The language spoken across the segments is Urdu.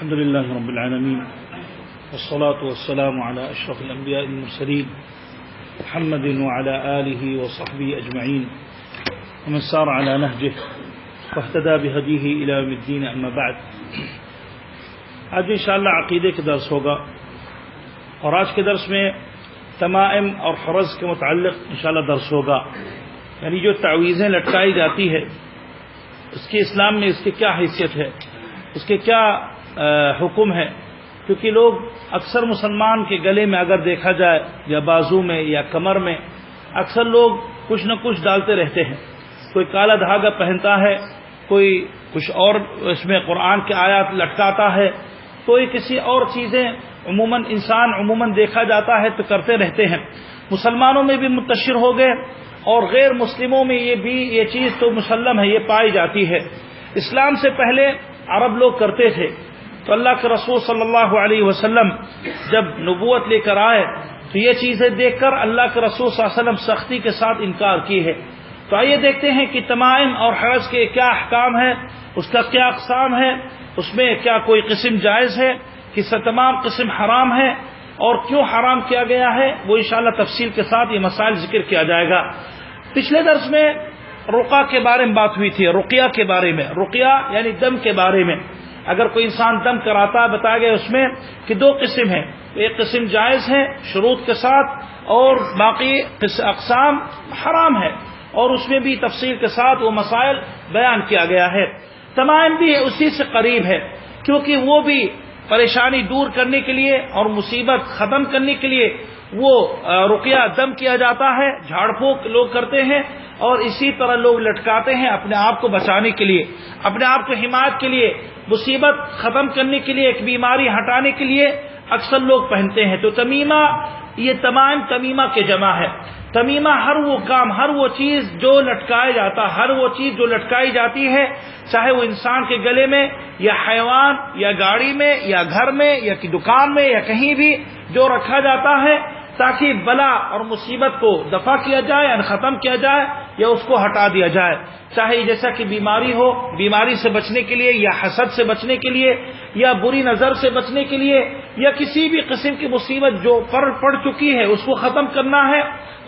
الحمد لله رب العالمين والصلاة والسلام على أشرف الأنبياء المرسلين محمد وعلى آله وصحبه أجمعين ومن سار على نهجه واهتدى بهديه إلى يوم الدين أما بعد. آج انشاءاللہ عقیدے کا درس ہوگا اور آج کے درس میں تمائم اور حرز کے متعلق انشاءاللہ درس ہوگا. یعنی جو تعویذیں لٹکائی جاتی ہے اس کی اسلام میں اس کی کیا حیثیت ہے, اس کے کیا حکم ہے. کیونکہ لوگ اکثر مسلمان کے گلے میں اگر دیکھا جائے یا بازو میں یا کمر میں اکثر لوگ کچھ نہ کچھ ڈالتے رہتے ہیں. کوئی کالا دھاگا پہنتا ہے, کوئی کچھ اور اس میں قرآن کے آیات لٹکاتا ہے, کوئی کسی اور چیزیں عموماً دیکھا جاتا ہے تو کرتے رہتے ہیں. مسلمانوں میں بھی منتشر ہو گئے اور غیر مسلموں میں یہ چیز تو مسلم ہے, یہ پائی جاتی ہے. اسلام سے پہلے عرب لوگ کرتے تھے تو اللہ کے رسول صلی اللہ علیہ وسلم جب نبوت لے کر آئے تو یہ چیزیں دیکھ کر اللہ کے رسول صلی اللہ علیہ وسلم سختی کے ساتھ انکار کی ہے. تو آئیے دیکھتے ہیں کہ تمائم اور حرز کے کیا احکام ہے, اس کا کیا اقسام ہے, اس میں کیا کوئی قسم جائز ہے, کس تمام قسم حرام ہے اور کیوں حرام کیا گیا ہے. وہ انشاءاللہ تفصیل کے ساتھ یہ مسائل ذکر کیا جائے گا. پچھلے درس میں رقیہ کے بارے میں بات ہوئی تھی, رقیہ کے بارے میں. رقیہ یعنی دم کے بارے میں. اگر کوئی انسان دم کراتا ہے بتایا گیا اس میں کہ دو قسم ہیں, ایک قسم جائز ہے شروط کے ساتھ اور باقی اقسام حرام ہے, اور اس میں بھی تفصیل کے ساتھ وہ مسائل بیان کیا گیا ہے. تمائم بھی اسی سے قریب ہے کیونکہ وہ بھی پریشانی دور کرنے کے لیے اور مصیبت ختم کرنے کے لیے وہ رقیہ دم کیا جاتا ہے, جھاڑ پھونک لوگ کرتے ہیں اور اسی طرح لوگ لٹکاتے ہیں اپنے آپ کو بچانے کے لیے, اپنے آپ کو حمایت کے لیے, مصیبت ختم کرنے کے لیے, ایک بیماری ہٹانے کے لیے اکثر لوگ پہنتے ہیں. تو تمیمہ یہ تمام تمیمہ کے جمع ہے. تمیمہ ہر وہ کام, ہر وہ چیز جو لٹکایا جاتا, ہر وہ چیز جو لٹکائی جاتی ہے, چاہے وہ انسان کے گلے میں یا حیوان یا گاڑی میں یا گھر میں یا دکان میں یا کہیں بھی جو رکھا جاتا ہے تاکہ بلا اور مصیبت کو دفع کیا جائے یا ختم کیا جائے یا اس کو ہٹا دیا جائے. چاہے جیسا کہ بیماری ہو, بیماری سے بچنے کے لیے یا حسد سے بچنے کے لیے یا بری نظر سے بچنے کے لیے یا کسی بھی قسم کی مصیبت جو پڑ چکی ہے اس کو ختم کرنا ہے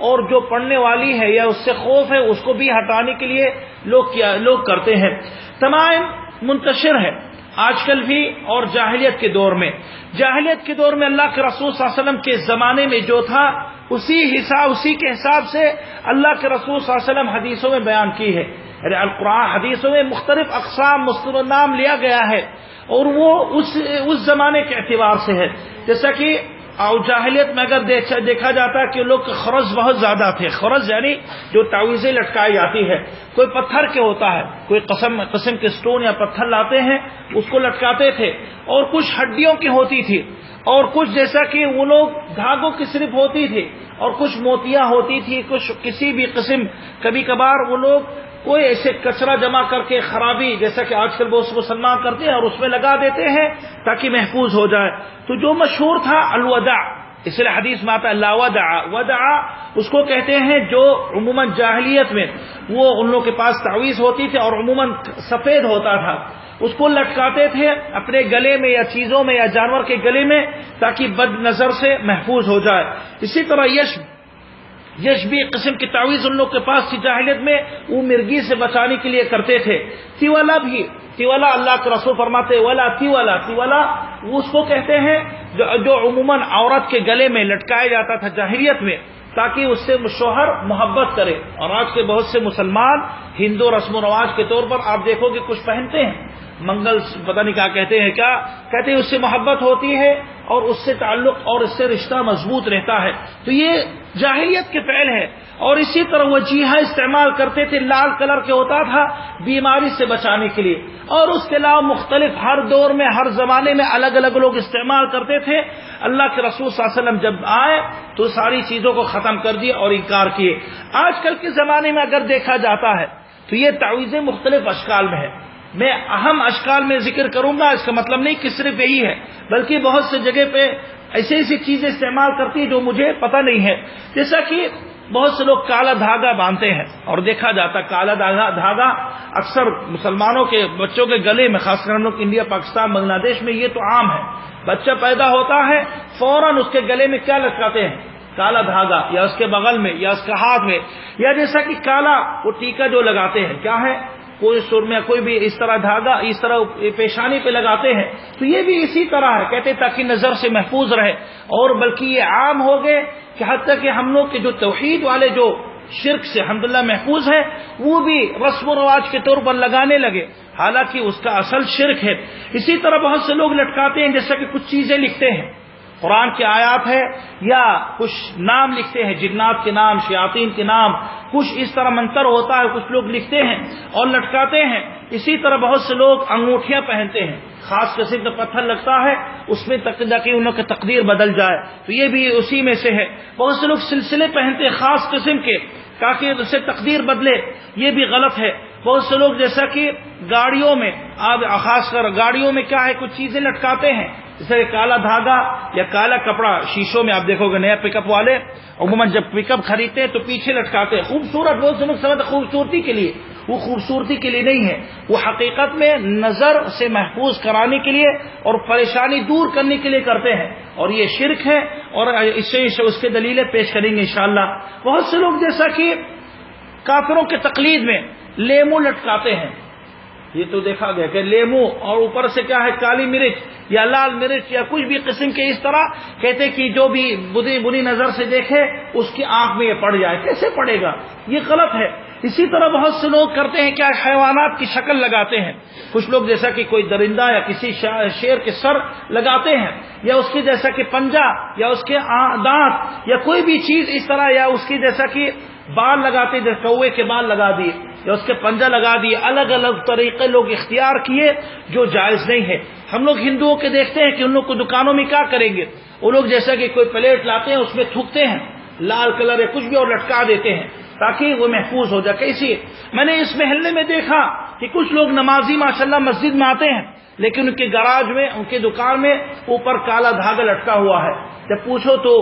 اور جو پڑنے والی ہے یا اس سے خوف ہے اس کو بھی ہٹانے کے لیے لوگ کرتے ہیں. تمام منتشر ہے آج کل بھی اور جاہلیت کے دور میں. جاہلیت کے دور میں اللہ کے رسول صلی اللہ علیہ وسلم کے زمانے میں جو تھا اسی کے حساب سے اللہ کے رسول صلی اللہ علیہ وسلم حدیثوں میں بیان کی ہے. القرآن حدیثوں میں مختلف اقسام مستند نام لیا گیا ہے اور وہ اس زمانے کے اعتبار سے ہے. جیسا کہ جاہلیت میں اگر دیکھا جاتا ہے کہ لوگ خرز بہت زیادہ تھے. خرز یعنی جو تعویذیں لٹکائی جاتی ہے, کوئی پتھر کے ہوتا ہے, کوئی قسم کے سٹون یا پتھر لاتے ہیں اس کو لٹکاتے تھے, اور کچھ ہڈیوں کی ہوتی تھی اور کچھ جیسا کہ وہ لوگ دھاگوں کی صرف ہوتی تھی اور کچھ موتیاں ہوتی تھی, کچھ کسی بھی قسم. کبھی کبھار وہ لوگ کوئی ایسے کچرا جمع کر کے خرابی جیسا کہ آج کل بہت مسلمان کرتے ہیں اور اس میں لگا دیتے ہیں تاکہ محفوظ ہو جائے. تو جو مشہور تھا الوداع, اس لیے حدیث میں آتا ہے لا ودع اس کو کہتے ہیں جو عموماً جاہلیت میں وہ ان لوگوں کے پاس تعویذ ہوتی تھی اور عموماً سفید ہوتا تھا, اس کو لٹکاتے تھے اپنے گلے میں یا چیزوں میں یا جانور کے گلے میں تاکہ بد نظر سے محفوظ ہو جائے. اسی طرح یش بھی قسم کی تعویذ ان لوگ کے پاس تھی جاہلیت میں, وہ مرگی سے بچانے کے لیے کرتے تھے. تیولا بھی, تیولا اللہ کے رسول فرماتے ولا تیولا وہ اس کو کہتے ہیں جو عموماً عورت کے گلے میں لٹکایا جاتا تھا جاہلیت میں تاکہ اس سے شوہر محبت کرے. اور آج کے بہت سے مسلمان ہندو رسم و رواج کے طور پر آپ دیکھو کہ کچھ پہنتے ہیں, منگل پتہ نہیں کیا کہتے ہیں اس سے محبت ہوتی ہے اور اس سے تعلق اور اس سے رشتہ مضبوط رہتا ہے. تو یہ جاہلیت کے فعل ہے. اور اسی طرح وہ جیہا استعمال کرتے تھے, لال کلر کے ہوتا تھا بیماری سے بچانے کے لیے, اور اس کے علاوہ مختلف ہر دور میں ہر زمانے میں الگ الگ لوگ استعمال کرتے تھے. اللہ کے رسول صلی اللہ علیہ وسلم جب آئے تو ساری چیزوں کو ختم کر دیے اور انکار کیے. آج کل کے زمانے میں اگر دیکھا جاتا ہے تو یہ تعویذیں مختلف اشکال میں ہے. میں اہم اشکال میں ذکر کروں گا, اس کا مطلب نہیں کہ صرف یہی ہے بلکہ بہت سے جگہ پہ ایسی چیزیں استعمال کرتی ہیں جو مجھے پتہ نہیں ہے. جیسا کہ بہت سے لوگ کالا دھاگا باندھتے ہیں، اور دیکھا جاتا کالا دھاگا اکثر مسلمانوں کے بچوں کے گلے میں، خاص کر ہم لوگ انڈیا، پاکستان، بنگلہ دیش میں یہ تو عام ہے، بچہ پیدا ہوتا ہے فوراً اس کے گلے میں کیا لٹکاتے ہیں؟ کالا دھاگا، یا اس کے بغل میں، یا اس کے ہاتھ میں، یا جیسا کہ کالا وہ ٹیکا جو لگاتے ہیں، کیا ہے، کوئی سرمہ، کوئی بھی اس طرح دھاگا اس طرح پیشانی پہ لگاتے ہیں، تو یہ بھی اسی طرح ہے، کہتے ہیں تاکہ نظر سے محفوظ رہے، اور بلکہ یہ عام ہو گئے کہ حتیٰ کہ ہم لوگ کے جو توحید والے جو شرک سے الحمدللہ محفوظ ہے، وہ بھی رسم و رواج کے طور پر لگانے لگے، حالانکہ اس کا اصل شرک ہے۔ اسی طرح بہت سے لوگ لٹکاتے ہیں، جیسا کہ کچھ چیزیں لکھتے ہیں، قرآن کی آیات ہے، یا کچھ نام لکھتے ہیں، جنات کے نام، شیاطین کے نام، کچھ اس طرح منتر ہوتا ہے، کچھ لوگ لکھتے ہیں اور لٹکاتے ہیں۔ اسی طرح بہت سے لوگ انگوٹھیاں پہنتے ہیں، خاص قسم کا پتھر لگتا ہے، اس میں تاکہ ان کی تقدیر بدل جائے، تو یہ بھی اسی میں سے ہے۔ بہت سے لوگ سلسلے پہنتے ہیں خاص قسم کے تاکہ اس سے تقدیر بدلے، یہ بھی غلط ہے۔ بہت سے لوگ جیسا کہ گاڑیوں میں، خاص کر گاڑیوں میں کیا ہے، کچھ چیزیں لٹکاتے ہیں، جیسے کالا دھاگا یا کالا کپڑا، شیشوں میں آپ دیکھو گے نیا پک اپ والے عموماً جب پک اپ خریدتے ہیں تو پیچھے لٹکاتے ہیں، خوبصورت، بہت سے لوگ سمجھتے خوبصورتی کے لیے، وہ خوبصورتی کے لیے نہیں ہے، وہ حقیقت میں نظر سے محفوظ کرانے کے لیے اور پریشانی دور کرنے کے لیے کرتے ہیں، اور یہ شرک ہے، اور اس کے دلیلیں پیش کریں گے انشاءاللہ۔ بہت سے لوگ جیسا کہ کافروں کے تقلید میں لیمو لٹکاتے ہیں، یہ تو دیکھا گیا کہ لیمو اور اوپر سے کیا ہے، کالی مرچ یا لال مرچ یا کچھ بھی قسم کے، اس طرح کہتے کہ جو بھی بری نظر سے دیکھے اس کی آنکھ میں یہ پڑ جائے، کیسے پڑے گا، یہ غلط ہے۔ اسی طرح بہت سے لوگ کرتے ہیں کیا، حیوانات کی شکل لگاتے ہیں، کچھ لوگ جیسا کہ کوئی درندہ یا کسی شیر کے سر لگاتے ہیں، یا اس کی جیسا کہ پنجہ، یا اس کے دانت، یا کوئی بھی چیز اس طرح، یا اس کی جیسا کہ بال لگاتے، جیسے کوے کے بال لگا دیے یا اس کے پنجہ لگا دیے، الگ الگ طریقے لوگ اختیار کیے جو جائز نہیں ہے۔ ہم لوگ ہندوؤں کے دیکھتے ہیں کہ ان لوگ کو دکانوں میں کیا کریں گے، وہ لوگ جیسا کہ کوئی پلیٹ لاتے ہیں، اس میں تھوکتے ہیں لال کلر یا کچھ بھی اور لٹکا دیتے ہیں تاکہ وہ محفوظ ہو جائے۔ کیسی، میں نے اس محلے میں دیکھا کہ کچھ لوگ نمازی ماشاءاللہ مسجد میں آتے ہیں، لیکن ان کے گراج میں، ان کے دکان میں اوپر کالا دھاگا لٹکا ہوا ہے، جب پوچھو تو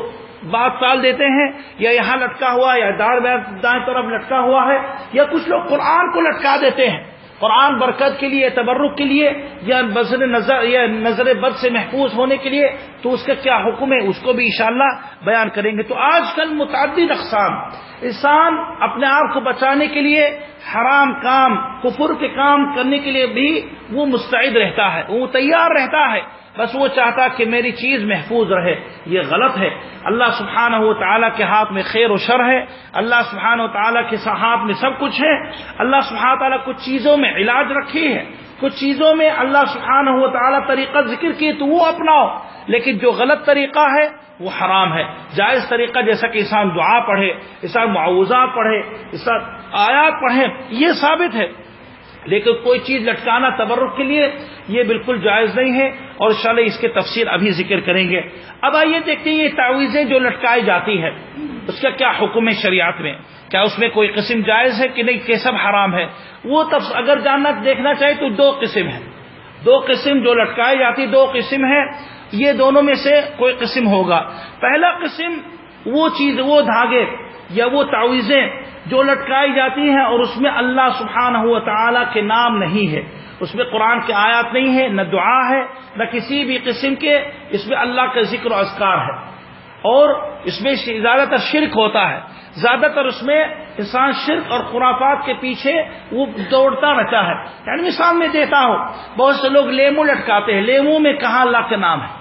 بات ٹال دیتے ہیں، یا یہاں لٹکا ہوا ہے، یا دائیں طرف لٹکا ہوا ہے، یا کچھ لوگ قرآن کو لٹکا دیتے ہیں، قرآن برکت کے لیے، تبرک کے لیے، یا نظر بد سے محفوظ ہونے کے لیے، تو اس کا کیا حکم ہے اس کو بھی انشاءاللہ بیان کریں گے۔ تو آج کل متعدد اقسام، انسان اپنے آپ کو بچانے کے لیے حرام کام، کفر کے کام کرنے کے لیے بھی وہ مستعد رہتا ہے، وہ تیار رہتا ہے، بس وہ چاہتا کہ میری چیز محفوظ رہے، یہ غلط ہے۔ اللہ سبحانہ و تعالیٰ کے ہاتھ میں خیر و شر ہے، اللہ سبحانہ و تعالیٰ کے ہاتھ میں سب کچھ ہے۔ اللہ سبحانہ و تعالیٰ کچھ چیزوں میں علاج رکھی ہے، کچھ چیزوں میں اللہ سبحانہ و تعالیٰ طریقہ ذکر کی تو وہ اپناؤ، لیکن جو غلط طریقہ ہے وہ حرام ہے۔ جائز طریقہ جیسا کہ انسان دعا پڑھے، انسان معوذات پڑھے، انسان آیات پڑھے، یہ ثابت ہے، لیکن کوئی چیز لٹکانا تبرک کے لیے یہ بالکل جائز نہیں ہے، اور انشاءاللہ اس کے تفسیر ابھی ذکر کریں گے۔ اب آئیے دیکھتے ہیں یہ تعویذیں جو لٹکائی جاتی ہے اس کا کیا حکم ہے شریعت میں، کیا اس میں کوئی قسم جائز ہے کہ نہیں، کہ سب حرام ہے؟ وہ اگر دیکھنا چاہے تو دو قسم ہے، دو قسم جو لٹکائی جاتی، دو قسم ہے، یہ دونوں میں سے کوئی قسم ہوگا۔ پہلا قسم وہ چیز، وہ دھاگے یا وہ تعویذیں جو لٹکائی جاتی ہیں اور اس میں اللہ سبحانہ و تعالیٰ کے نام نہیں ہے، اس میں قرآن کی آیات نہیں ہے، نہ دعا ہے، نہ کسی بھی قسم کے اس میں اللہ کا ذکر و اذکار ہے، اور اس میں زیادہ تر شرک ہوتا ہے، زیادہ تر اس میں انسان شرک اور خرافات کے پیچھے وہ دوڑتا رہتا ہے۔ یعنی مثال میں دیتا ہوں، بہت سے لوگ لیمو لٹکاتے ہیں، لیمو میں کہاں اللہ کا نام ہے،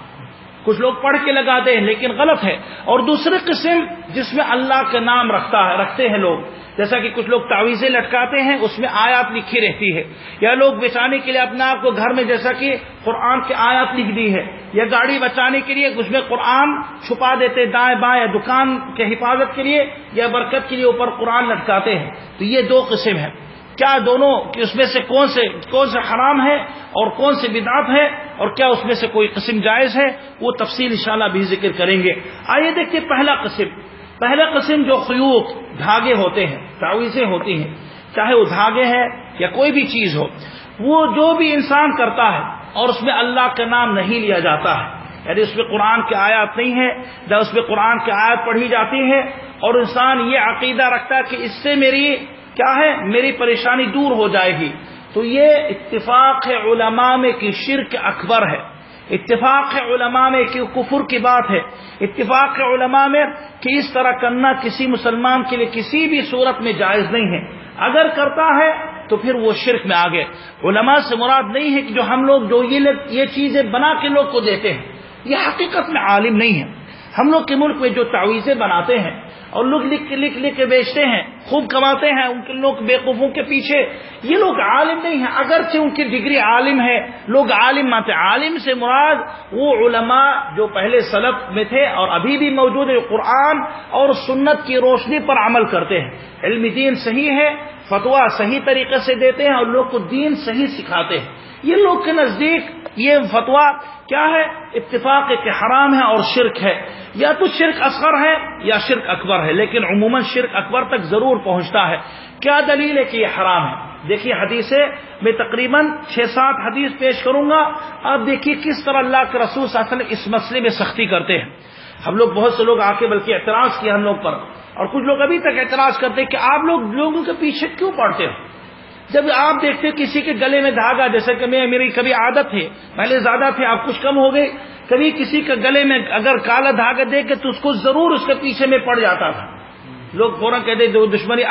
کچھ لوگ پڑھ کے لگاتے ہیں لیکن غلط ہے۔ اور دوسری قسم جس میں اللہ کا نام رکھتے ہیں لوگ، جیسا کہ کچھ لوگ تعویذیں لٹکاتے ہیں اس میں آیات لکھی رہتی ہے، یا لوگ بچانے کے لیے اپنے آپ کو گھر میں جیسا کہ قرآن کی آیات لکھ دی ہے، یا گاڑی بچانے کے لیے اس میں قرآن چھپا دیتے دائیں بائیں، یا دکان کے حفاظت کے لیے یا برکت کے لیے اوپر قرآن لٹکاتے ہیں۔ تو یہ دو قسم ہے، کیا دونوں کہ اس میں سے کون سے حرام ہے اور کون سے بدعت ہے، اور کیا اس میں سے کوئی قسم جائز ہے، وہ تفصیل انشاءاللہ بھی ذکر کریں گے۔ آئیے دیکھتے پہلا قسم جو خیوط، دھاگے ہوتے ہیں، تعویذیں ہوتی ہیں، چاہے وہ دھاگے ہیں یا کوئی بھی چیز ہو، وہ جو بھی انسان کرتا ہے اور اس میں اللہ کا نام نہیں لیا جاتا ہے، یعنی اس میں قرآن کی آیات نہیں ہے، نہ اس میں قرآن کی آیات پڑھی جاتی ہے، اور انسان یہ عقیدہ رکھتا ہے کہ اس سے میری کیا ہے، میری پریشانی دور ہو جائے گی، تو یہ اتفاق ہے علماء میں کہ شرک اکبر ہے، اتفاق ہے علماء میں کہ کفر کی بات ہے، اتفاق ہے علماء میں کہ اس طرح کرنا کسی مسلمان کے لیے کسی بھی صورت میں جائز نہیں ہے، اگر کرتا ہے تو پھر وہ شرک میں آگے۔ علماء سے مراد نہیں ہے کہ جو ہم لوگ جو یہ چیزیں بنا کے لوگ کو دیتے ہیں، یہ حقیقت میں عالم نہیں ہے۔ ہم لوگ کے ملک میں جو تعویذیں بناتے ہیں اور لوگ لکھ کے بیچتے ہیں، خوب کماتے ہیں ان کے لوگ بیوقوفوں کے پیچھے، یہ لوگ عالم نہیں ہیں، اگرچہ ان کی ڈگری عالم ہے، لوگ عالم مانتے ہیں۔ عالم سے مراد وہ علماء جو پہلے سلف میں تھے اور ابھی بھی موجود ہے، قرآن اور سنت کی روشنی پر عمل کرتے ہیں، علم دین صحیح ہے، فتویٰ صحیح طریقے سے دیتے ہیں اور لوگ کو دین صحیح سکھاتے ہیں۔ یہ لوگ کے نزدیک یہ فتویٰ کیا ہے، اتفاق ہے کہ حرام ہے اور شرک ہے، یا تو شرک اصغر ہے یا شرک اکبر ہے، لیکن عموماً شرک اکبر تک ضرور پہنچتا ہے۔ کیا دلیل ہے کہ یہ حرام ہے؟ دیکھیے حدیثیں میں تقریباً 6-7 حدیث پیش کروں گا، اب دیکھیے کس طرح اللہ کے رسول صلی اللہ علیہ وسلم اس مسئلے میں سختی کرتے ہیں۔ ہم لوگ بہت سے لوگ آ کے بلکہ اعتراض کیا ہم لوگ پر، اور کچھ لوگ ابھی تک اعتراض کرتے ہیں کہ آپ لوگ لوگوں کے پیچھے کیوں پڑتے ہو؟ جب آپ دیکھتے کسی کے گلے میں دھاگا، جیسے کہ میری کبھی عادت ہے، پہلے زیادہ تھے اب کچھ کم ہو گئی، کبھی کسی کے گلے میں اگر کالا دھاگا دیکھ کے تو اس کو ضرور اس کے پیچھے میں پڑ جاتا تھا، لوگ فوراً کہتے دو دشمنی۔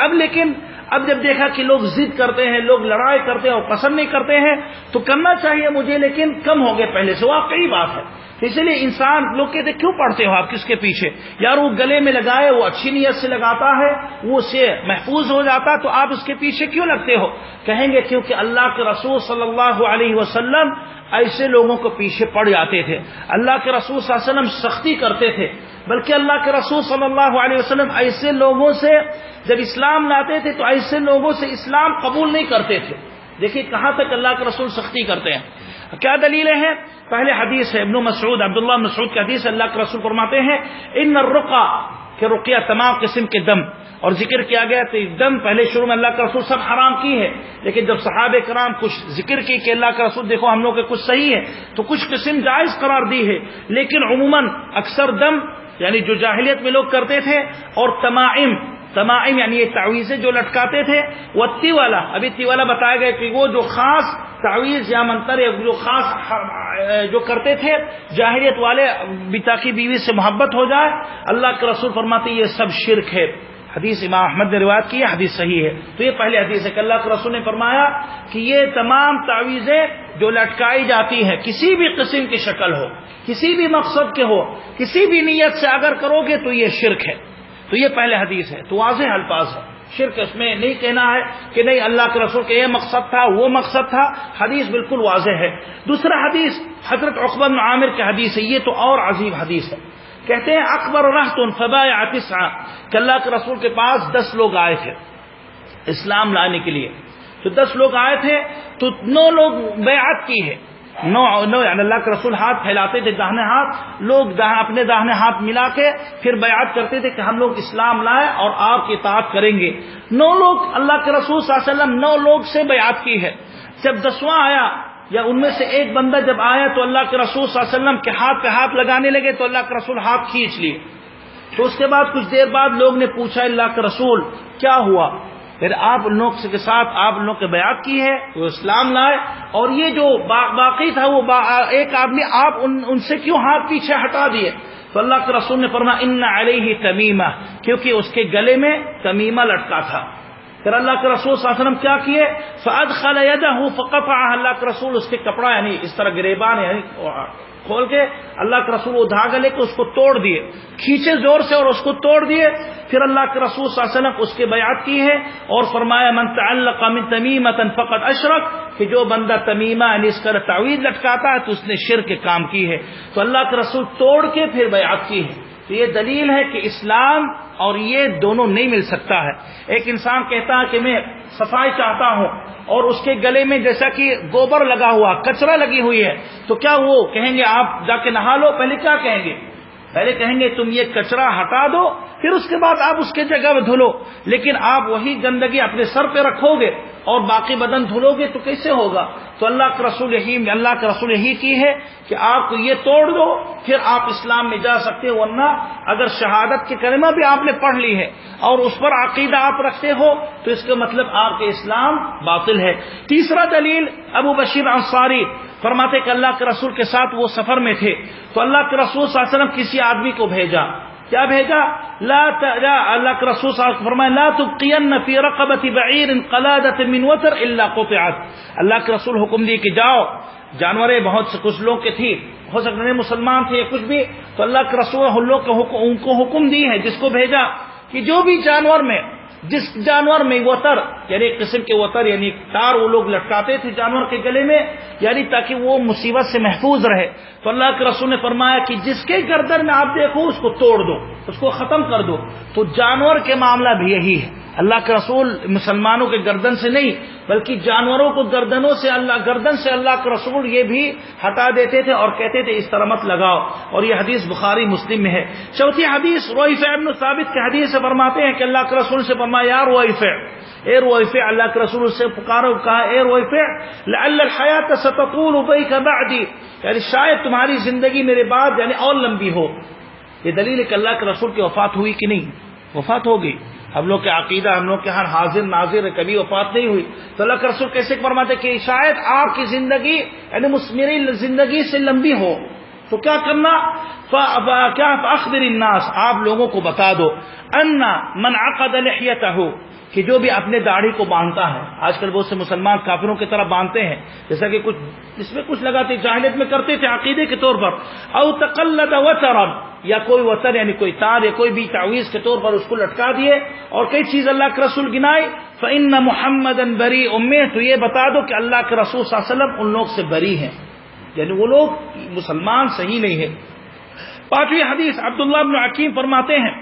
اب جب دیکھا کہ لوگ ضد کرتے ہیں، لوگ لڑائی کرتے ہیں اور پسند نہیں کرتے ہیں، تو کرنا چاہیے مجھے، لیکن کم ہو گئے پہلے سے، واقعی بات ہے۔ اس لیے انسان لوگ کہتے کیوں پڑھتے ہو آپ کس کے پیچھے؟ یار وہ گلے میں لگائے، وہ اچھی نیت سے لگاتا ہے، وہ سے محفوظ ہو جاتا، تو آپ اس کے پیچھے کیوں لگتے ہو؟ کہیں گے کیونکہ اللہ کے رسول صلی اللہ علیہ وسلم ایسے لوگوں کو پیچھے پڑ جاتے تھے، اللہ کے رسول صلی اللہ علیہ وسلم سختی کرتے تھے، بلکہ اللہ کے رسول صلی اللہ علیہ وسلم ایسے لوگوں سے جب اسلام لاتے تھے تو ایسے لوگوں سے اسلام قبول نہیں کرتے تھے۔ دیکھیے کہاں تک اللہ کے رسول سختی کرتے ہیں۔ کیا دلیلیں ہیں؟ پہلے حدیث ہے ابن مسعود، عبداللہ بن مسعود کی حدیث، اللہ کے رسول فرماتے ہیں ان الرقیٰ کہ رقیہ تمام قسم کے دم، اور ذکر کیا گیا تو دم پہلے شروع میں اللہ کا رسول سب حرام کی ہے، لیکن جب صحابہ کرام کچھ ذکر کی کہ اللہ کا رسول دیکھو ہم لوگ کے کچھ صحیح ہے تو کچھ قسم جائز قرار دی ہے، لیکن عموماً اکثر دم یعنی جو جاہلیت میں لوگ کرتے تھے، اور تمائم یعنی یہ تعویذیں جو لٹکاتے تھے، وہ تیوالا، ابھی تیوالا بتایا گیا کہ وہ جو خاص تعویذ یا منتر جو خاص جو کرتے تھے جاہلیت والے تاکہ بیوی سے محبت ہو جائے، اللہ کے رسول فرماتے یہ سب شرک ہے۔ حدیث امام احمد نے روایت کی ہے، حدیث صحیح ہے۔ تو یہ پہلے حدیث ہے کہ اللہ کے رسول نے فرمایا کہ یہ تمام تعویذیں جو لٹکائی جاتی ہیں کسی بھی قسم کی شکل ہو، کسی بھی مقصد کے ہو، کسی بھی نیت سے اگر کرو گے تو یہ شرک ہے۔ تو یہ پہلے حدیث ہے، تو واضح الفاظ ہے، شرک اس میں نہیں کہنا ہے کہ نہیں اللہ کے رسول کے یہ مقصد تھا وہ مقصد تھا، حدیث بالکل واضح ہے۔ دوسرا حدیث حضرت عقبہ بن عامر کی حدیث ہے، یہ تو اور عجیب حدیث ہے۔ کہتے ہیں اکبر رہت فبایع 9 کہ اللہ کے رسول کے پاس 10 لوگ آئے تھے اسلام لانے کے لیے، تو 10 لوگ آئے تھے تو 9 لوگ بیعت کی ہے، 9 یعنی اللہ کے رسول ہاتھ پھیلاتے تھے داہنے ہاتھ، لوگ اپنے داہنے ہاتھ ملا کے پھر بیعت کرتے تھے کہ ہم لوگ اسلام لائے اور آپ کی اطاعت کریں گے۔ 9 لوگ اللہ کے رسول صلی اللہ علیہ وسلم 9 لوگ سے بیعت کی ہے۔ جب 10واں آیا یا ان میں سے ایک بندہ جب آیا تو اللہ کے رسول صلی اللہ علیہ وسلم کے ہاتھ پہ ہاتھ لگانے لگے تو اللہ کے رسول ہاتھ کھینچ لیے۔ تو اس کے بعد کچھ دیر بعد لوگ نے پوچھا اللہ کے رسول کیا ہوا؟ پھر آپ ان لوگ کے ساتھ آپ ان لوگ کے بیعت کی ہے، وہ اسلام لائے، اور یہ جو باقی تھا وہ ایک آدمی آپ ان سے کیوں ہاتھ پیچھے ہٹا دیے؟ تو اللہ کے رسول نے فرمایا ان علیہ تمیمہ، کیونکہ اس کے گلے میں تمیمہ لٹکا تھا۔ پھر اللہ کے رسول صلی اللہ علیہ وسلم کیا کیے؟ فادخل یدہ فقطعها، اللہ کے رسول اس کے کپڑا یعنی اس طرح گریبان یعنی کھول کے اللہ کے رسول وہ دھاگا لے کے اس کو توڑ دیے، کھینچے زور سے اور اس کو توڑ دیے۔ پھر اللہ کے رسول صلی اللہ علیہ وسلم اس کے بیعت کی ہے اور فرمایا من تعلق من تمیمۃ فقد اشرک، کہ جو بندہ تمیمہ یعنی اس کا تعویذ لٹکاتا ہے تو اس نے شرک کے کام کی ہے۔ تو اللہ کے رسول توڑ کے پھر بیعت کی ہے۔ تو یہ دلیل ہے کہ اسلام اور یہ دونوں نہیں مل سکتا ہے۔ ایک انسان کہتا ہے کہ میں صفائی چاہتا ہوں اور اس کے گلے میں جیسا کہ گوبر لگا ہوا، کچرا لگی ہوئی ہے، تو کیا وہ کہیں گے آپ جا کے نہا لو؟ پہلے کیا کہیں گے؟ پہلے کہیں گے تم یہ کچرا ہٹا دو، پھر اس کے بعد آپ اس کے جگہ میں دھلو. لیکن آپ وہی گندگی اپنے سر پہ رکھو گے اور باقی بدن دھلو گے تو کیسے ہوگا؟ تو اللہ کے رسول یہی کی ہے کہ آپ کو یہ توڑ دو پھر آپ اسلام میں جا سکتے ہو. ورنہ اگر شہادت کی کلمہ بھی آپ نے پڑھ لی ہے اور اس پر عقیدہ آپ رکھتے ہو تو اس کا مطلب آپ کے اسلام باطل ہے. تیسرا دلیل ابو بشیر انصاری فرماتے کہ اللہ کے رسول کے ساتھ وہ سفر میں تھے تو اللہ کے رسول صلی اللہ علیہ وسلم کسی آدمی کو بھیجا. کیا بھیجا؟ اللہ کے رسول صلی اللہ علیہ وسلم فرمایا لا تبقین فی رقبۃ بعیر قلادۃ من وتر الا قطعت. اللہ کے رسول حکم دیے کہ جاؤ، جانوریں بہت سے کچھ لوگ کے تھی، ہو سکتا ہے مسلمان تھے یا کچھ بھی، تو اللہ کے رسول ان کو حکم دی ہے جس کو بھیجا کہ جو بھی جس جانور میں وتر یعنی ایک قسم کے وتر یعنی تار وہ لوگ لٹکاتے تھے جانور کے گلے میں یعنی تاکہ وہ مصیبت سے محفوظ رہے، تو اللہ کے رسول نے فرمایا کہ جس کے گردن میں آپ دیکھو اس کو توڑ دو، اس کو ختم کر دو. تو جانور کے معاملہ بھی یہی ہے. اللہ کے رسول مسلمانوں کے گردن سے نہیں بلکہ جانوروں کو گردن سے اللہ کے رسول یہ بھی ہٹا دیتے تھے اور کہتے تھے اس طرح مت لگاؤ. اور یہ حدیث بخاری مسلم میں ہے. چوتھی حدیث رویفع بن ثابت کی حدیث سے فرماتے ہیں کہ اللہ کے رسول سے فرمایا یا رویفع، اے رویفع، اللہ کے رسول سے پکارو، کہا اے رویفع لعل الحیات ستطول بیک بعدی، یعنی شاید تمہاری زندگی میرے بعد یعنی اور لمبی ہو. یہ دلیل ہے کہ اللہ کے رسول کی وفات ہوئی کہ نہیں؟ وفات ہو گئی. ہم لوگ کے عقیدہ، ہم لوگ کے ہر حاضر ناظر کبھی وفات نہیں ہوئی. تو اللہ کے رسول کیسے فرماتے کہ شاید آپ کی زندگی یعنی میری زندگی سے لمبی ہو تو کیا کرنا؟ کیا اخبر الناس، آپ لوگوں کو بتا دو ان من عقد لحیتہ، کہ جو بھی اپنے داڑھی کو باندھتا ہے، آج کل بہت سے مسلمان کافروں کی طرح باندھتے ہیں، جیسا کہ کچھ اس میں کچھ لگاتے جاہلیت میں کرتے تھے عقیدے کے طور پر، او تقلد وترا، یا کوئی وتر یعنی کوئی تار یا کوئی بھی تعویذ کے طور پر اس کو لٹکا دیے اور کئی چیز اللہ کے رسول گنائے، فإن محمدا بریء منہ، تو یہ بتا دو کہ اللہ کے رسول صلی اللہ علیہ وسلم ان لوگ سے بری ہیں، یعنی وہ لوگ مسلمان صحیح نہیں ہے. پانچویں حدیث عبداللہ بن عکیم فرماتے ہیں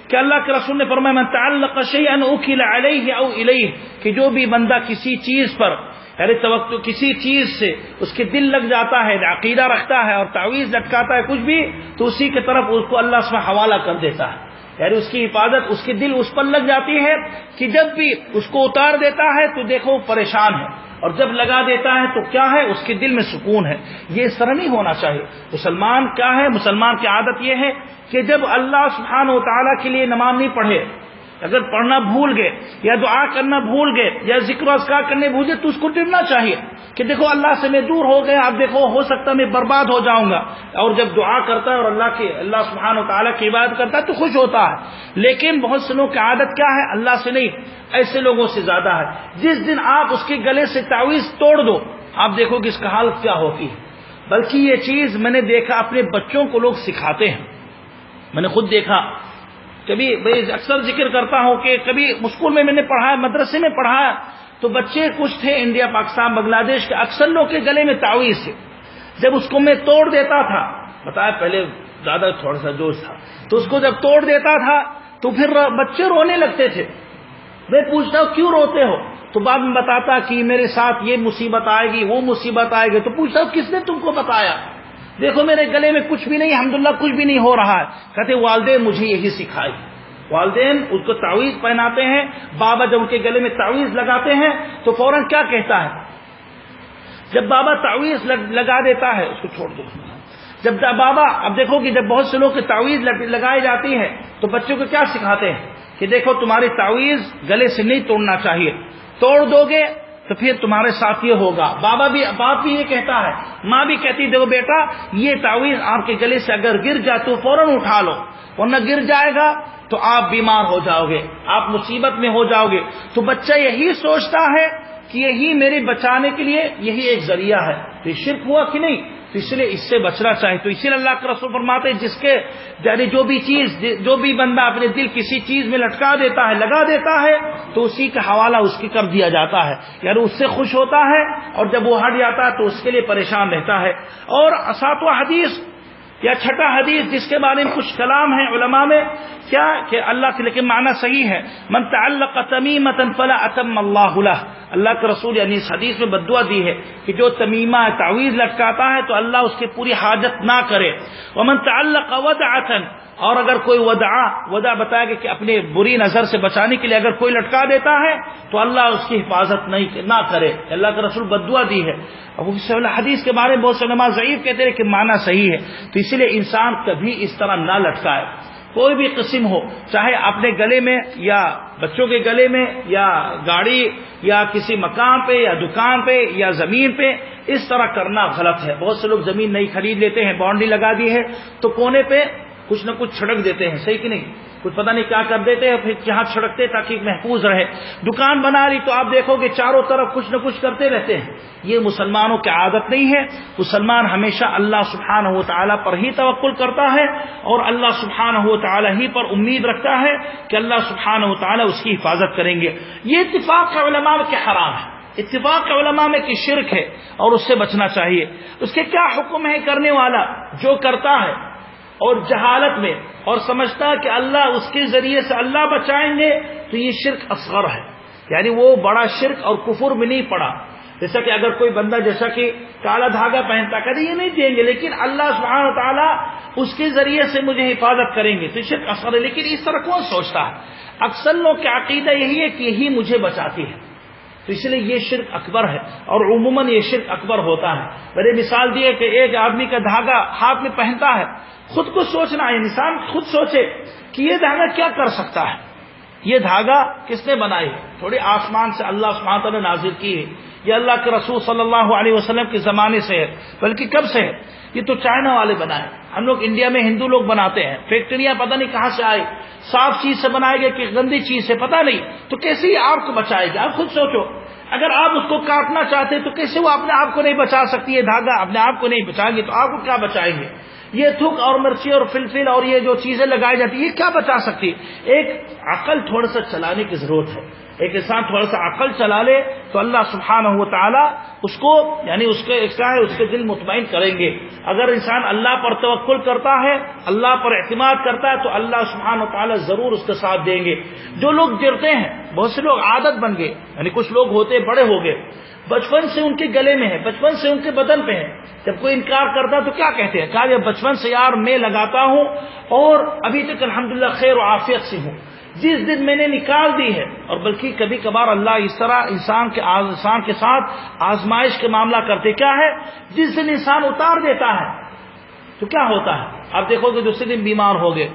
کہ اللہ کے رسول نے فرمایا من تعلق شیئا اکل علیہ او الیہ، کہ جو بھی بندہ کسی چیز پر یعنی توقع کسی چیز سے اس کے دل لگ جاتا ہے، عقیدہ رکھتا ہے اور تعویذ لٹکاتا ہے کچھ بھی، تو اسی کی طرف اس کو اللہ اس میں حوالہ کر دیتا ہے، یعنی اس کی حفاظت اس کے دل اس پر لگ جاتی ہے کہ جب بھی اس کو اتار دیتا ہے تو دیکھو پریشان ہے، اور جب لگا دیتا ہے تو کیا ہے اس کے دل میں سکون ہے. یہ اس طرح نہیں ہونا چاہیے. مسلمان کیا ہے؟ مسلمان کی عادت یہ ہے کہ جب اللہ سبحانہ و تعالیٰ کے لیے نماز نہیں پڑھے، اگر پڑھنا بھول گئے یا دعا کرنا بھول گئے یا ذکر و اذکار کرنے بھول گئے تو اس کو ڈرنا چاہیے کہ دیکھو اللہ سے میں دور ہو گیا، اب دیکھو ہو سکتا میں برباد ہو جاؤں گا. اور جب دعا کرتا ہے اور اللہ سبحانہ و تعالیٰ کی عبادت کرتا ہے تو خوش ہوتا ہے. لیکن بہت سے لوگوں کی عادت کیا ہے؟ اللہ سے نہیں، ایسے لوگوں سے زیادہ ہے. جس دن آپ اس کے گلے سے تعویذ توڑ دو آپ دیکھو کہ اس کا حالت کیا ہوتی ہے. بلکہ یہ چیز میں نے دیکھا اپنے بچوں کو لوگ سکھاتے ہیں، میں نے خود دیکھا. کبھی اکثر ذکر کرتا ہوں کہ کبھی اسکول میں نے پڑھایا، مدرسے میں پڑھایا تو بچے کچھ تھے انڈیا، پاکستان، بنگلہ دیش کے، اکثر لوگ کے گلے میں تعویذ تھے. جب اس کو میں توڑ دیتا تھا، بتایا پہلے زیادہ تھوڑا سا جوش تھا، تو اس کو جب توڑ دیتا تھا تو پھر بچے رونے لگتے تھے. میں پوچھتا ہوں کیوں روتے ہو؟ تو بعد میں بتاتا کہ میرے ساتھ یہ مصیبت آئے گی، وہ مصیبت آئے گی. تو پوچھتا ہوں کس نے تم کو بتایا؟ دیکھو میرے گلے میں کچھ بھی نہیں، الحمدللہ کچھ بھی نہیں ہو رہا ہے. کہتے والدین مجھے یہی سکھائی. والدین اس کو تعویذ پہناتے ہیں. بابا جب ان کے گلے میں تعویذ لگاتے ہیں تو فوراً کیا کہتا ہے؟ جب بابا تعویذ لگا دیتا ہے اس کو چھوڑ دو. جب بابا، اب دیکھو کہ جب بہت سے لوگ کی تعویذ لگائی جاتی ہے تو بچوں کو کیا سکھاتے ہیں کہ دیکھو تمہاری تعویذ گلے سے نہیں توڑنا چاہیے، توڑ دو گے تو پھر تمہارے ساتھ یہ ہوگا. باپ بھی یہ کہتا ہے، ماں بھی کہتی دیکھو بیٹا یہ تعویذ آپ کے گلے سے اگر گر جائے تو فوراً اٹھا لو، ورنہ گر جائے گا تو آپ بیمار ہو جاؤ گے، آپ مصیبت میں ہو جاؤ گے. تو بچہ یہی سوچتا ہے کہ یہی میرے بچانے کے لیے یہی ایک ذریعہ ہے. تو یہ شرک ہوا کہ نہیں؟ تو اس لیے اس سے بچنا چاہیے. تو اسی لیے اللہ کے رسول فرماتے ہیں جس کے یعنی جو بھی بندہ اپنے دل کسی چیز میں لٹکا دیتا ہے، لگا دیتا ہے تو اسی کا حوالہ اس کی کر دیا جاتا ہے، یعنی اس سے خوش ہوتا ہے اور جب وہ ہٹ جاتا ہے تو اس کے لیے پریشان رہتا ہے. اور ساتواں حدیث یا چھٹا حدیث جس کے بارے میں کچھ کلام ہے علماء میں کیا کہ اللہ کے لیکن معنی صحیح ہے، من تعلق تمیمۃ فلا اتم اللہ لہ، اللہ کے رسول یعنی اس حدیث میں بدعا دی ہے کہ جو تمیمہ تعویذ لٹکاتا ہے تو اللہ اس کی پوری حاجت نہ کرے. ومن تعلق ودعۃ، اور اگر کوئی ودا بتایا گیا کہ اپنے بری نظر سے بچانے کے لیے اگر کوئی لٹکا دیتا ہے تو اللہ اس کی حفاظت نہ کرے. اللہ کے رسول بدعا دی ہے. اب اس حدیث کے بارے میں بہت سے علماء ضعیف کہتے ہیں کہ معنی صحیح ہے، تو اسی لیے انسان کبھی اس طرح نہ لٹکائے، کوئی بھی قسم ہو، چاہے اپنے گلے میں یا بچوں کے گلے میں یا گاڑی یا کسی مکان پہ یا دکان پہ یا زمین پہ، اس طرح کرنا غلط ہے. بہت سے لوگ زمین نہیں خرید لیتے ہیں، باؤنڈری لگا دی ہے تو کونے پہ کچھ نہ کچھ چھڑک دیتے ہیں، صحیح کہ نہیں، کچھ پتہ نہیں کیا کر دیتے ہیں، پھر جہاں چھڑکتے تاکہ محفوظ رہے. دکان بنا لی تو آپ دیکھو گے چاروں طرف کچھ نہ کچھ کرتے رہتے ہیں. یہ مسلمانوں کی عادت نہیں ہے. مسلمان ہمیشہ اللہ سبحانہ و تعالیٰ پر ہی توکل کرتا ہے اور اللہ سبحانہ و تعالیٰ ہی پر امید رکھتا ہے کہ اللہ سبحانہ و تعالیٰ اس کی حفاظت کریں گے. یہ اتفاق ہے علماء کے حرام ہے، اتفاق علماء میں کہ شرک ہے اور اس سے بچنا چاہیے. اس کے کیا حکم ہے؟ کرنے والا جو کرتا ہے اور جہالت میں اور سمجھتا ہے کہ اللہ اس کے ذریعے سے اللہ بچائیں گے تو یہ شرک اصغر ہے، یعنی وہ بڑا شرک اور کفر میں نہیں پڑا. جیسا کہ اگر کوئی بندہ جیسا کہ کالا دھاگا پہنتا کہتے یہ نہیں دیں گے لیکن اللہ سبحانہ و تعالیٰ اس کے ذریعے سے مجھے حفاظت کریں گے تو شرک اصغر ہے. لیکن اس طرح کون سوچتا ہے؟ اکثر لوگ کا عقیدہ یہی ہے کہ یہی مجھے بچاتی ہے، تو اس لیے یہ شرک اکبر ہے اور عموماً یہ شرک اکبر ہوتا ہے. میں نے مثال دی ہے کہ ایک آدمی کا دھاگا ہاتھ میں پہنتا ہے، خود کو سوچنا ہے، انسان خود سوچے کہ یہ دھاگا کیا کر سکتا ہے، یہ دھاگا کس نے بنائی ہے؟ تھوڑی آسمان سے اللہ سبحانہ تعالیٰ نے نازل کی ہے، یہ اللہ کے رسول صلی اللہ علیہ وسلم کے زمانے سے ہے، بلکہ کب سے ہے؟ یہ تو چائنا والے بنائے. ہم لوگ انڈیا میں ہندو لوگ بناتے ہیں، فیکٹریاں پتہ نہیں کہاں سے آئی، صاف چیز سے بنائے گئے کہ گندی چیز سے پتہ نہیں، تو کیسے یہ آپ کو بچائے گا؟ آپ خود سوچو. اگر آپ اس کو کاٹنا چاہتے تو کیسے وہ اپنے آپ کو نہیں بچا سکتی؟ یہ دھاگا اپنے آپ کو نہیں بچائے گی تو آپ کو کیا بچائیں گے؟ یہ تھوک اور مرچی اور فلفل اور یہ جو چیزیں لگائی جاتی ہیں یہ کیا بچا سکتی؟ ایک عقل تھوڑا سا چلانے کی ضرورت ہے. ایک انسان تھوڑا سا عقل چلا لے تو اللہ سبحانہ و تعالیٰ اس کو یعنی اس کے دل مطمئن کریں گے. اگر انسان اللہ پر توکل کرتا ہے، اللہ پر اعتماد کرتا ہے تو اللہ سبحانہ و تعالیٰ ضرور اس کا ساتھ دیں گے. جو لوگ ڈرتے ہیں، بہت سے لوگ عادت بن گئے، یعنی کچھ لوگ ہوتے بڑے ہو گئے، بچپن سے ان کے گلے میں ہے، بچپن سے ان کے بدن پہ ہے. جب کوئی انکار کرتا تو کیا کہتے ہیں؟ کہا یہ بچپن سے یار میں لگاتا ہوں اور ابھی تک الحمدللہ خیر و عافیت سے ہوں. جس دن میں نے نکال دی ہے، اور بلکہ کبھی کبھار اللہ اس طرح انسان کے ساتھ آزمائش کے معاملہ کرتے کیا ہے، جس دن انسان اتار دیتا ہے تو کیا ہوتا ہے؟ آپ دیکھو کہ دوسرے دن بیمار ہو گئے،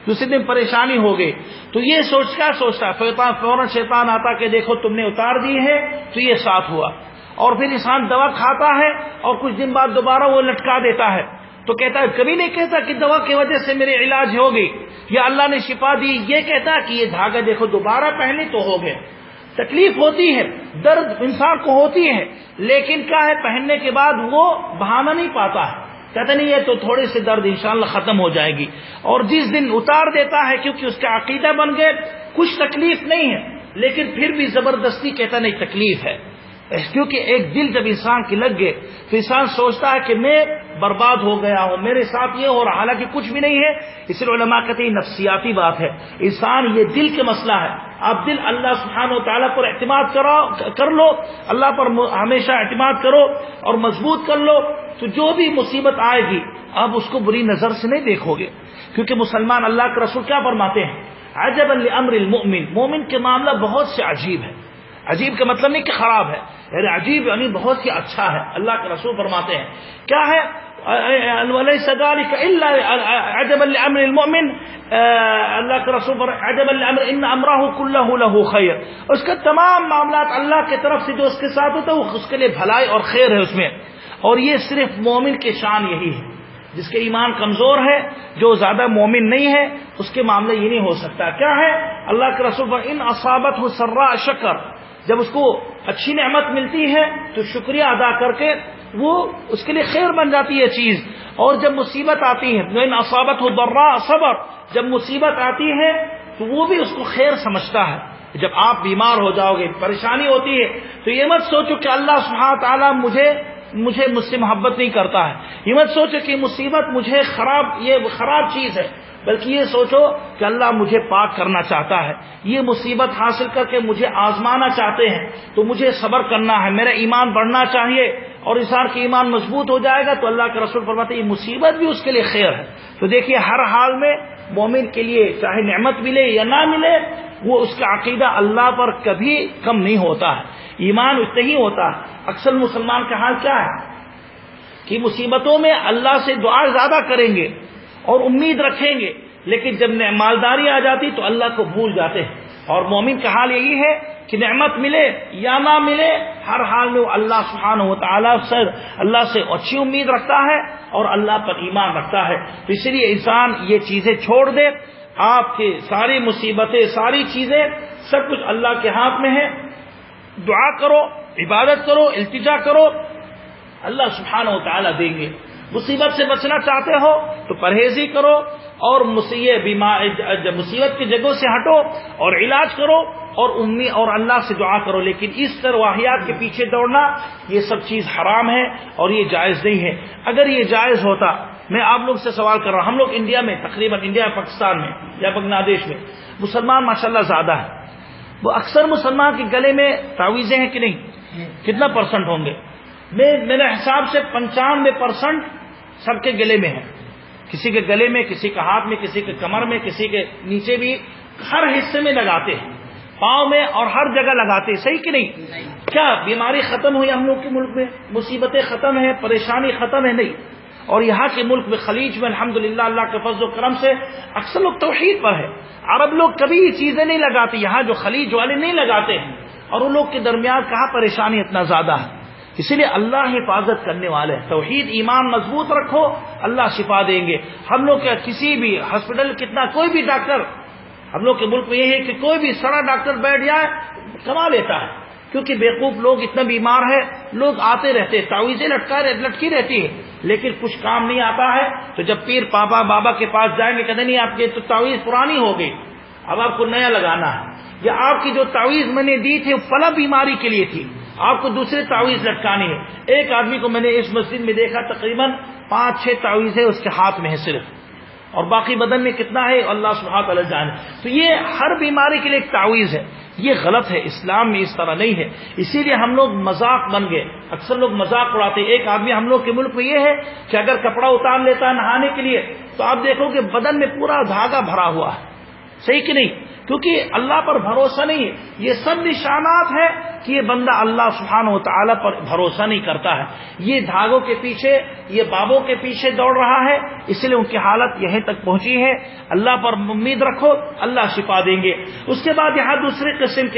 دوسرے دن پریشانی ہو گئی تو یہ کیا سوچتا ہے؟ فوراً شیطان آتا کہ دیکھو تم نے اتار دی ہے تو یہ ساتھ ہوا. اور پھر انسان دوا کھاتا ہے اور کچھ دن بعد دوبارہ وہ لٹکا دیتا ہے تو کہتا ہے، کبھی نہیں کہتا کہ دوا کی وجہ سے میرے علاج ہو گئی یا اللہ نے شفا دی، یہ کہتا ہے کہ یہ دھاگا دیکھو دوبارہ پہنے تو ہو گئے. تکلیف ہوتی ہے، درد انسان کو ہوتی ہے، لیکن کیا ہے پہننے کے بعد وہ بہانا نہیں پاتا ہے، کہتا نہیں یہ تو تھوڑے سے درد انشاءاللہ ختم ہو جائے گی. اور جس دن اتار دیتا ہے کیونکہ اس کا عقیدہ بن گئے کچھ تکلیف نہیں ہے، لیکن پھر بھی زبردستی کہتا نہیں تکلیف ہے، کیونکہ ایک دل جب انسان کی لگ گئے تو انسان سوچتا ہے کہ میں برباد ہو گیا ہوں، میرے ساتھ یہ ہو رہا، حالانکہ کچھ بھی نہیں ہے. اس لیے علماء کہتے ہیں نفسیاتی بات ہے، انسان یہ دل کے مسئلہ ہے. آپ دل اللہ سبحانہ و تعالیٰ پر اعتماد کر لو، اللہ پر ہمیشہ اعتماد کرو اور مضبوط کر لو تو جو بھی مصیبت آئے گی آپ اس کو بری نظر سے نہیں دیکھو گے. کیونکہ مسلمان اللہ کے رسول کیا فرماتے ہیں؟ عجبا لامر المؤمن، مومن کے معاملہ بہت سے عجیب ہے. عجیب کا مطلب نہیں کہ خراب ہے، یعنی عجیب یعنی بہت ہی اچھا ہے. اللہ کے رسول فرماتے ہیں کیا ہے؟ وَلَيْسَ ذَلِكَ إِلَّا عَجَبًا لِأَمْرِ الْمُؤْمِنِ، اللہ کے رسول پر عجبا لِأَمْرِ إِنَّ أَمْرَهُ كُلَّهُ لَهُ خَيْرٌ، اس کا تمام معاملات اللہ کی طرف سے جو اس کے ساتھ ہوتا ہے وہ اس کے لیے بھلائی اور خیر ہے اس میں. اور یہ صرف مومن کی شان یہی ہے، جس کے ایمان کمزور ہے، جو زیادہ مومن نہیں ہے اس کے معاملے یہ نہیں ہو سکتا. کیا ہے؟ اللہ کے رسول پر ان اصابته سراء شکر، جب اس کو اچھی نعمت ملتی ہے تو شکریہ ادا کر کے وہ اس کے لیے خیر بن جاتی ہے چیز. اور جب مصیبت آتی ہے ان اصابته ضراء صبر، جب مصیبت آتی ہے تو وہ بھی اس کو خیر سمجھتا ہے. جب آپ بیمار ہو جاؤ گے، پریشانی ہوتی ہے تو یہ مت سوچو کہ اللہ سبحانہ تعالیٰ مجھے مجھے مجھ سے محبت نہیں کرتا ہے. یہ مت سوچو کہ مصیبت مجھے یہ خراب چیز ہے، بلکہ یہ سوچو کہ اللہ مجھے پاک کرنا چاہتا ہے، یہ مصیبت حاصل کر کے مجھے آزمانا چاہتے ہیں، تو مجھے صبر کرنا ہے، میرا ایمان بڑھنا چاہیے، اور انسان کا ایمان مضبوط ہو جائے گا تو اللہ کے رسول فرماتے ہیں یہ مصیبت بھی اس کے لیے خیر ہے. تو دیکھیے ہر حال میں مومن کے لیے چاہے نعمت ملے یا نہ ملے، وہ اس کا عقیدہ اللہ پر کبھی کم نہیں ہوتا ہے، ایمان اتنا ہی ہوتا ہے. اکثر مسلمان کا حال کیا ہے کہ مصیبتوں میں اللہ سے دعا زیادہ کریں گے اور امید رکھیں گے، لیکن جب مالداری آ جاتی تو اللہ کو بھول جاتے ہیں. اور مومن کا حال یہی ہے کہ نعمت ملے یا نہ ملے، ہر حال میں وہ اللہ سبحانہ و تعالیٰ سے اللہ سے اچھی امید رکھتا ہے اور اللہ پر ایمان رکھتا ہے. تو اس لیے انسان یہ چیزیں چھوڑ دے. آپ کی ساری مصیبتیں، ساری چیزیں، سب کچھ اللہ کے ہاتھ میں ہے. دعا کرو، عبادت کرو، التجا کرو، اللہ سبحانہ و تعالیٰ دیں گے. مصیبت سے بچنا چاہتے ہو تو پرہیزی کرو، اور مصیبت کی جگہوں سے ہٹو اور علاج کرو اور اللہ سے دعا کرو. لیکن اس طرح واحیات کے پیچھے دوڑنا، یہ سب چیز حرام ہے اور یہ جائز نہیں ہے. اگر یہ جائز ہوتا، میں آپ لوگ سے سوال کر رہا ہوں، ہم لوگ انڈیا میں تقریباً پاکستان میں یا بنگلہ دیش میں مسلمان ماشاءاللہ زیادہ ہے. وہ اکثر مسلمان کے گلے میں تعویذیں ہیں کہ نہیں؟ کتنا پرسنٹ ہوں گے؟ میرے حساب سے 95% سب کے گلے میں ہے. کسی کے گلے میں، کسی کے ہاتھ میں، کسی کے کمر میں، کسی کے نیچے بھی، ہر حصے میں لگاتے ہیں، پاؤں میں اور ہر جگہ لگاتے ہیں. صحیح کہ نہیں؟ کیا بیماری ختم ہوئی ہم لوگ کے ملک میں؟ مصیبتیں ختم ہیں؟ پریشانی ختم ہے؟ نہیں. اور یہاں کے ملک میں خلیج میں الحمدللہ اللہ کے فضل و کرم سے اکثر لوگ توحید پر ہے. عرب لوگ کبھی یہ چیزیں نہیں لگاتے، یہاں جو خلیج والے نہیں لگاتے ہیں. اور ان لوگ کے درمیان کہاں پریشانی اتنا زیادہ ہے. اسی لیے اللہ حفاظت کرنے والے ہیں. توحید ایمان مضبوط رکھو، اللہ شفا دیں گے. ہم لوگ کا کسی بھی ہاسپٹل کوئی بھی ڈاکٹر، ہم لوگ کے ملک میں یہ ہے کہ کوئی بھی سڑا ڈاکٹر بیٹھ جائے کما لیتا ہے، کیونکہ بیوقوف لوگ اتنا بیمار ہے، لوگ آتے رہتے، تعویذیں لٹکی رہتی ہے، لیکن کچھ کام نہیں آتا ہے. تو جب پیر پاپا بابا کے پاس جائیں گے کہتے نہیں آپ کی تو تعویذ پرانی ہو گئی، اب آپ کو نیا لگانا ہے، یا آپ کی جو تعویذ میں نے دی تھی فلاں بیماری کے لیے تھی، آپ کو دوسرے تعویذ لٹکانی ہے. ایک آدمی کو میں نے اس مسجد میں دیکھا تقریباً 5-6 تعویذیں اس کے ہاتھ میں ہے صرف، اور باقی بدن میں کتنا ہے اللہ سبحانہ تعالی جانے. تو یہ ہر بیماری کے لیے ایک تعویذ ہے. یہ غلط ہے، اسلام میں اس طرح نہیں ہے. اسی لیے ہم لوگ مذاق بن گئے، اکثر لوگ مذاق اڑاتے. ایک آدمی ہم لوگ کے ملک میں یہ ہے کہ اگر کپڑا اتار لیتا ہے نہانے کے لیے تو آپ دیکھو کہ بدن میں پورا دھاگا بھرا ہوا ہے. صحیح کہ نہیں؟ کیونکہ اللہ پر بھروسہ نہیں ہے. یہ سب نشانات ہے کہ یہ بندہ اللہ سبحانہ و تعالیٰ پر بھروسہ نہیں کرتا ہے. یہ دھاگوں کے پیچھے، یہ بابوں کے پیچھے دوڑ رہا ہے، اس لیے ان کی حالت یہیں تک پہنچی ہے. اللہ پر امید رکھو، اللہ شفا دیں گے. اس کے بعد یہاں دوسرے قسم